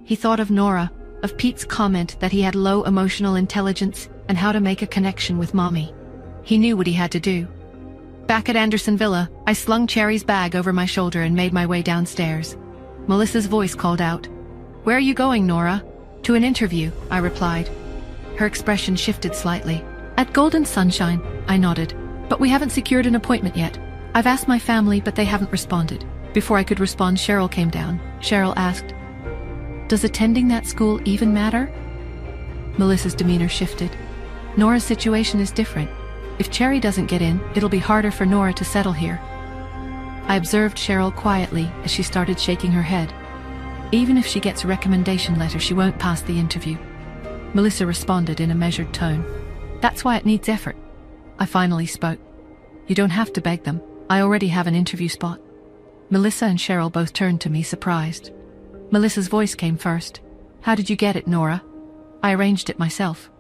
He thought of Nora, of Pete's comment that he had low emotional intelligence and how to make a connection with Mommy. He knew what he had to do. Back at Anderson Villa, I slung Cherry's bag over my shoulder and made my way downstairs. Melissa's voice called out, "Where are you going, Nora?" "To an interview," I replied. Her expression shifted slightly. "At Golden Sunshine," I nodded. "But we haven't secured an appointment yet. I've asked my family, but they haven't responded." Before I could respond, Cheryl came down. Cheryl asked, "Does attending that school even matter?" Melissa's demeanor shifted. "Nora's situation is different. If Cherry doesn't get in, it'll be harder for Nora to settle here." I observed Cheryl quietly as she started shaking her head. Even if she gets a recommendation letter, she won't pass the interview. Melissa responded in a measured tone. "That's why it needs effort." I finally spoke. "You don't have to beg them. I already have an interview spot." Melissa and Cheryl both turned to me, surprised. Melissa's voice came first. "How did you get it, Nora?" "I arranged it myself."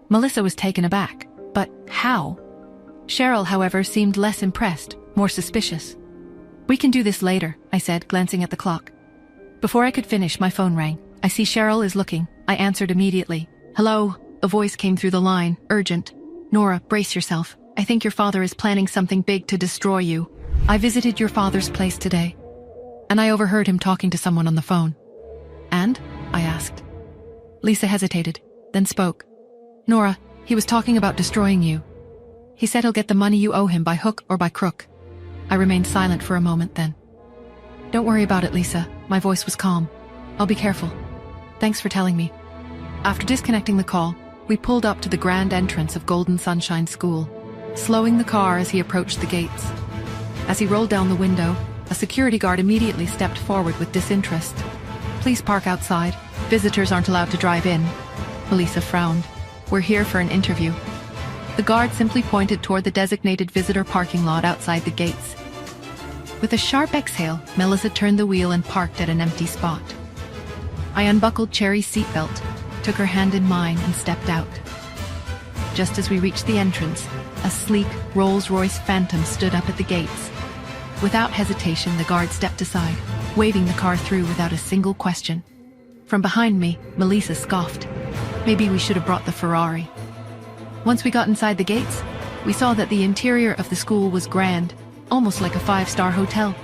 Melissa was taken aback. "But how?" Cheryl, however, seemed less impressed, more suspicious. "We can do this later," I said, glancing at the clock. Before I could finish, my phone rang. "I see Cheryl is looking." I answered immediately. "Hello?" A voice came through the line, urgent. "Nora, brace yourself. I think your father is planning something big to destroy you. I visited your father's place today, and I overheard him talking to someone on the phone." "And?" I asked. Lisa hesitated, then spoke. "Nora, he was talking about destroying you. He said he'll get the money you owe him by hook or by crook." I remained silent for a moment then. "Don't worry about it, Lisa." My voice was calm. "I'll be careful. Thanks for telling me." After disconnecting the call, we pulled up to the grand entrance of Golden Sunshine School, slowing the car as he approached the gates. As he rolled down the window, a security guard immediately stepped forward with disinterest. "Please park outside. Visitors aren't allowed to drive in." Melissa frowned. "We're here for an interview." The guard simply pointed toward the designated visitor parking lot outside the gates. With a sharp exhale, Melissa turned the wheel and parked at an empty spot. I unbuckled Cherry's seatbelt, took her hand in mine, and stepped out. Just as we reached the entrance, a sleek Rolls-Royce Phantom stood up at the gates. Without hesitation, the guard stepped aside, waving the car through without a single question. From behind me, Melissa scoffed. Maybe we should have brought the Ferrari. Once we got inside the gates, we saw that the interior of the school was grand, almost like a 5-star hotel.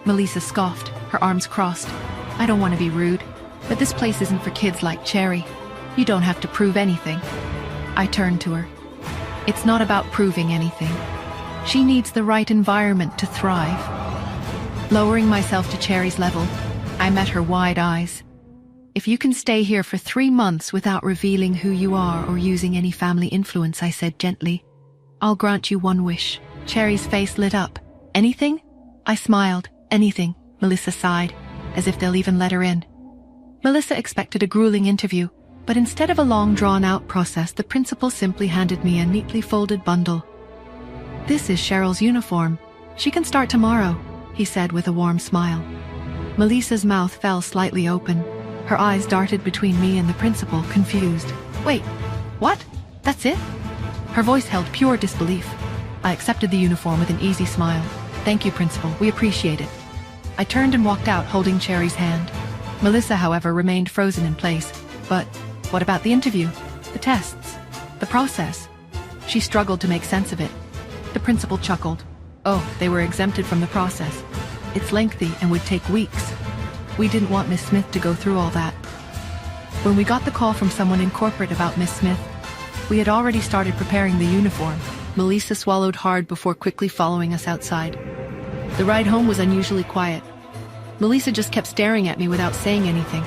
Melissa scoffed, her arms crossed. "I don't want to be rude, but this place isn't for kids like Cherry. You don't have to prove anything." I turned to her. "It's not about proving anything. She needs the right environment to thrive. Lowering myself to Cherry's level, I met her wide eyes. If you can stay here for 3 months without revealing who you are or using any family influence, I said gently, I'll grant you one wish. Cherry's face lit up. Anything? I smiled. Anything, Melissa sighed, as if they'll even let her in. Melissa expected a grueling interview, but instead of a long drawn-out process, the principal simply handed me a neatly folded bundle. This is Cheryl's uniform. She can start tomorrow, he said with a warm smile. Melissa's mouth fell slightly open. Her eyes darted between me and the principal, confused. Wait, what? That's it? Her voice held pure disbelief. I accepted the uniform with an easy smile. Thank you, Principal. We appreciate it. I turned and walked out, holding Cherry's hand. Melissa, however, remained frozen in place. But what about the interview? The tests? The process? She struggled to make sense of it. The principal chuckled. Oh, they were exempted from the process. It's lengthy and would take weeks. We didn't want Miss Smith to go through all that. When we got the call from someone in corporate about Miss Smith, we had already started preparing the uniform. Melissa swallowed hard before quickly following us outside. The ride home was unusually quiet. Melissa just kept staring at me without saying anything.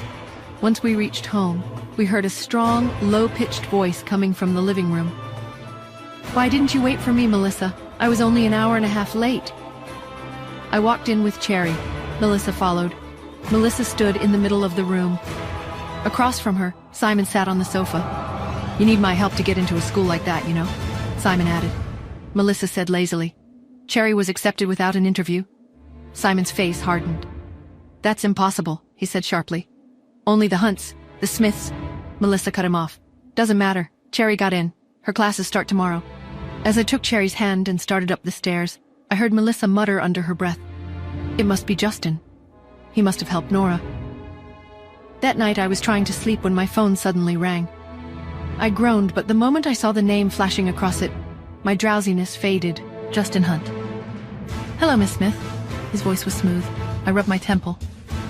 Once we reached home, we heard a strong, low-pitched voice coming from the living room. Why didn't you wait for me, Melissa? I was only an hour and a half late. I walked in with Cherry. Melissa followed. Melissa stood in the middle of the room. Across from her, Simon sat on the sofa. You need my help to get into a school like that, you know, Simon added. Melissa said lazily. Cherry was accepted without an interview. Simon's face hardened. That's impossible, he said sharply. Only the Hunts, the Smiths. Melissa cut him off. Doesn't matter. Cherry got in. Her classes start tomorrow. As I took Cherry's hand and started up the stairs, I heard Melissa mutter under her breath. It must be Justin. He must have helped Nora. That night I was trying to sleep when my phone suddenly rang. I groaned, but the moment I saw the name flashing across it, my drowsiness faded. Justin Hunt. Hello, Miss Smith. His voice was smooth. I rubbed my temple.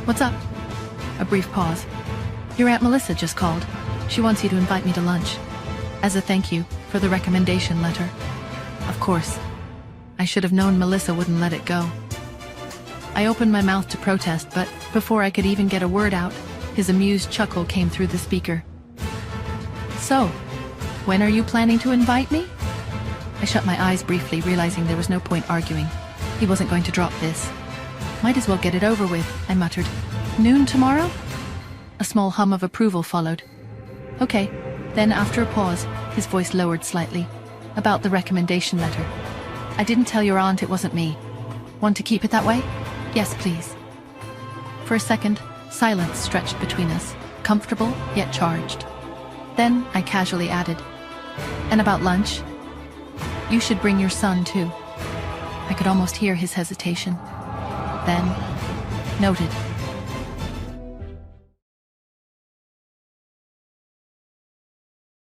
What's up? A brief pause. Your Aunt Melissa just called. She wants you to invite me to lunch. As a thank you for the recommendation letter. Of course. I should have known Melissa wouldn't let it go. I opened my mouth to protest, but before I could even get a word out, his amused chuckle came through the speaker. So, when are you planning to invite me? I shut my eyes briefly, realizing there was no point arguing. He wasn't going to drop this. Might as well get it over with, I muttered. Noon tomorrow? A small hum of approval followed. Okay. Then, after a pause, his voice lowered slightly. About the recommendation letter. I didn't tell your aunt it wasn't me. Want to keep it that way? Yes, please. For a second, silence stretched between us, comfortable yet charged. Then I casually added, and about lunch? You should bring your son, too. I could almost hear his hesitation. Then, noted.